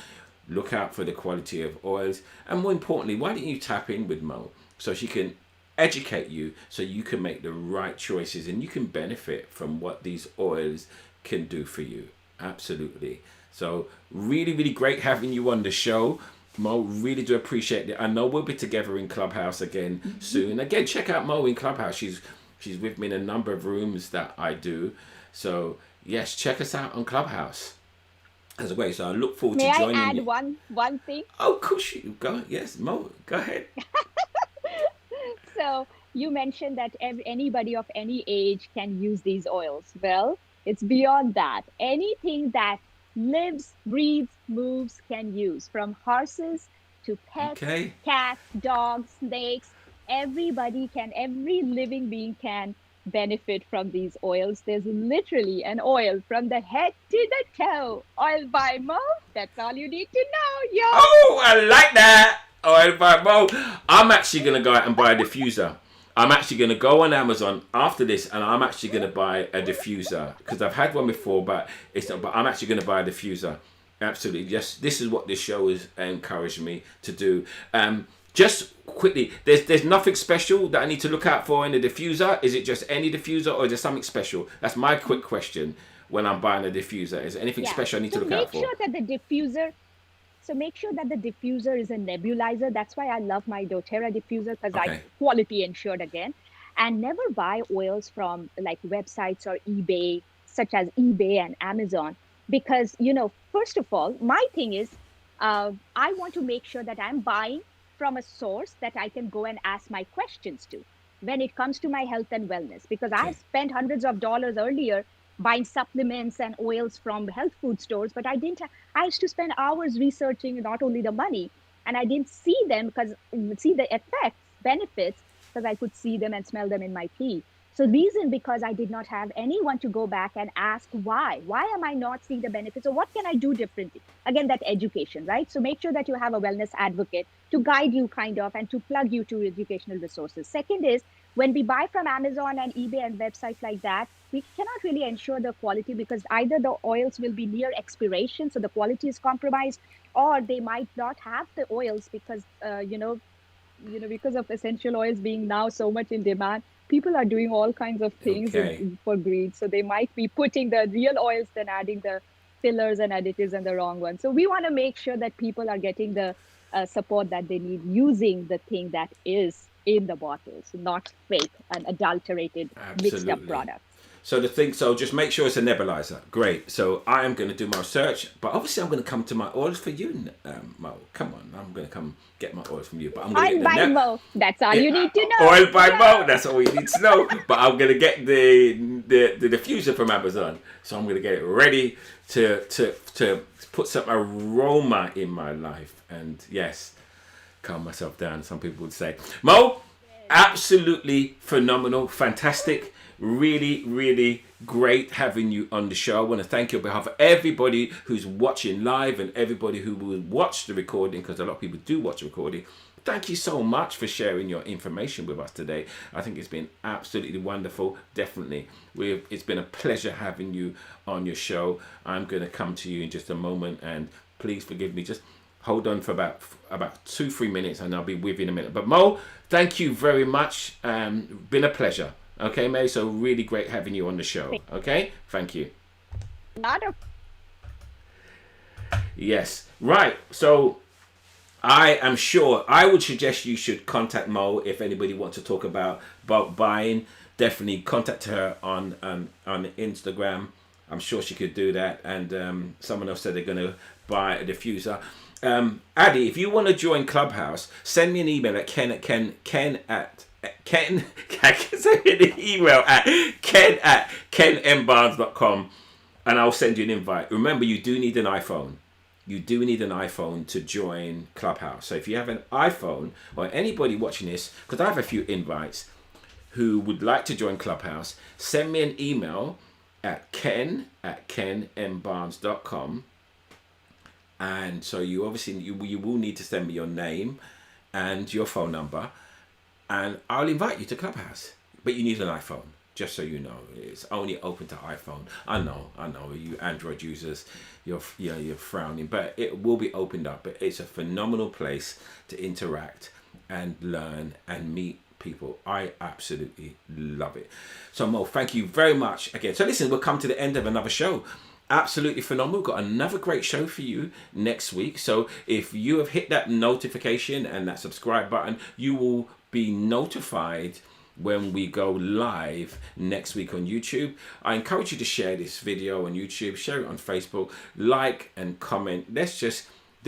Look out for the quality of oils. And more importantly, why don't you tap in with Mou so she can educate you so you can make the right choices and you can benefit from what these oils can do for you. Absolutely. So really, really great having you on the show. Mou, really do appreciate it. I know we'll be together in Clubhouse again soon. Again, check out Mou in Clubhouse. She's with me in a number of rooms that I do. So yes, check us out on Clubhouse as a way. So I look forward to joining you. May I add one thing? Oh, of course you go. Yes, Mou, go ahead. So you mentioned that anybody of any age can use these oils. Well, it's beyond that. Anything that lives, breathes, moves can use, from horses to pets, cats, dogs, snakes. Every living being can benefit from these oils. There's literally an oil from the head to the toe. Oil by Mou. That's all you need to know, yo. Oh, I like that. Oil by Mou. I'm actually going to go out and buy a diffuser. I'm actually going to go on Amazon after this, and I'm actually going to buy a diffuser, because I've had one before, but it's not. But I'm actually going to buy a diffuser. Absolutely. Yes, this is what this show has encouraged me to do. Just quickly, there's nothing special that I need to look out for in a diffuser. Is it just any diffuser, or is there something special? That's my quick question when I'm buying a diffuser. Is there anything special I need to look out for? Make sure that the diffuser is a nebulizer. That's why I love my doTERRA diffuser, because I quality ensured again. And never buy oils from like websites or eBay, such as eBay and Amazon, because, first of all, my thing is, I want to make sure that I'm buying from a source that I can go and ask my questions to when it comes to my health and wellness, because I have spent hundreds of dollars earlier buying supplements and oils from health food stores, but I used to spend hours researching not only the money, and I didn't see the effects, benefits, because I could see them and smell them in my tea. So reason, because I did not have anyone to go back and ask why am I not seeing the benefits, or what can I do differently? Again, that education, right? So make sure that you have a wellness advocate to guide you and to plug you to educational resources. Second is, when we buy from Amazon and eBay and websites like that, we cannot really ensure the quality, because either the oils will be near expiration, so the quality is compromised, or they might not have the oils because, because of essential oils being now so much in demand. People are doing all kinds of things for greed. So they might be putting the real oils, then adding the fillers and additives and the wrong ones. So we want to make sure that people are getting the support that they need using the thing that is in the bottles, not fake and adulterated, mixed up product. So just make sure it's a nebulizer. Great. So I am going to do my research, but obviously I'm going to come to my oils for you, Mou. Come on, I'm going to come get my oils from you. But I'm going to get Mou. That's all you need to know. Oil by Mou. That's all you need to know. But I'm going to get the diffuser from Amazon. So I'm going to get it ready to put some aroma in my life, and yes, calm myself down. Some people would say, Mou. absolutely phenomenal, fantastic, really, really great having you on the show. I want to thank you on behalf of everybody who's watching live and everybody who will watch the recording, because a lot of people do watch the recording. Thank you so much for sharing your information with us today. I think it's been absolutely wonderful. Definitely. It's been a pleasure having you on your show. I'm going to come to you in just a moment, and please forgive me. Just hold on for about 2-3 minutes and I'll be with you in a minute. But Mo, thank you very much. Been a pleasure. Okay, May. So really great having you on the show. Okay, thank you. Yes. Right. So I am sure I would suggest you should contact Mo if anybody wants to talk about buying. Definitely contact her on Instagram. I'm sure she could do that. And someone else said they're going to buy a diffuser. Addy, if you want to join Clubhouse, send me an email at ken at kenmbarnes.com and I'll send you an invite. Remember, you do need an iPhone. You do need an iPhone to join Clubhouse. So if you have an iPhone, or anybody watching this, because I have a few invites who would like to join Clubhouse, send me an email at ken@kenmbarnes.com. And so you obviously, you will need to send me your name and your phone number, and I'll invite you to Clubhouse. But you need an iPhone, just so you know. It's only open to iPhone. I know, you Android users, you're frowning, but it will be opened up. But it's a phenomenal place to interact and learn and meet people. I absolutely love it. So Mo, thank you very much again. So listen, we'll come to the end of another show. Absolutely phenomenal. We've got another great show for you next week. So if you have hit that notification and that subscribe button, you will be notified when we go live next week on YouTube. I encourage you to share this video on YouTube, share it on Facebook, like and comment. This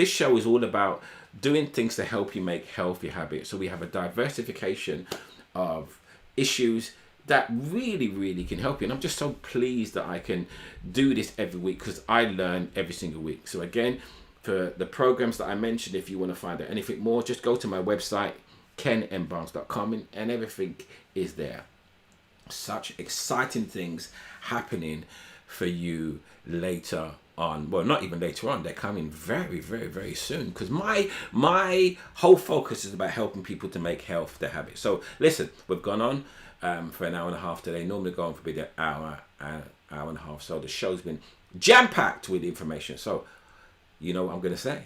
show is all about doing things to help you make healthy habits. So we have a diversification of issues that really, really can help you. And I'm just so pleased that I can do this every week, because I learn every single week. So again, for the programs that I mentioned, if you want to find out anything more, just go to my website, kenmbarnes.com, and everything is there. Such exciting things happening for you later on. Well, not even later on, they're coming very, very, very soon, because my whole focus is about helping people to make health their habit. So listen, we've gone on for an hour and a half today. Normally go on for maybe an hour and a half. So the show's been jam-packed with information. So you know what I'm going to say.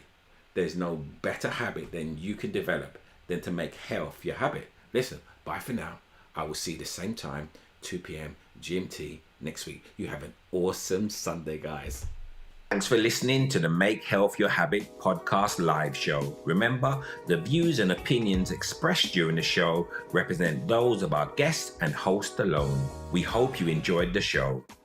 There's no better habit than you can develop than to make health your habit. Listen, bye for now. I will see you the same time, 2 p.m. GMT next week. You have an awesome Sunday, guys. Thanks for listening to the Make Health Your Habit podcast live show. Remember, the views and opinions expressed during the show represent those of our guests and host alone. We hope you enjoyed the show.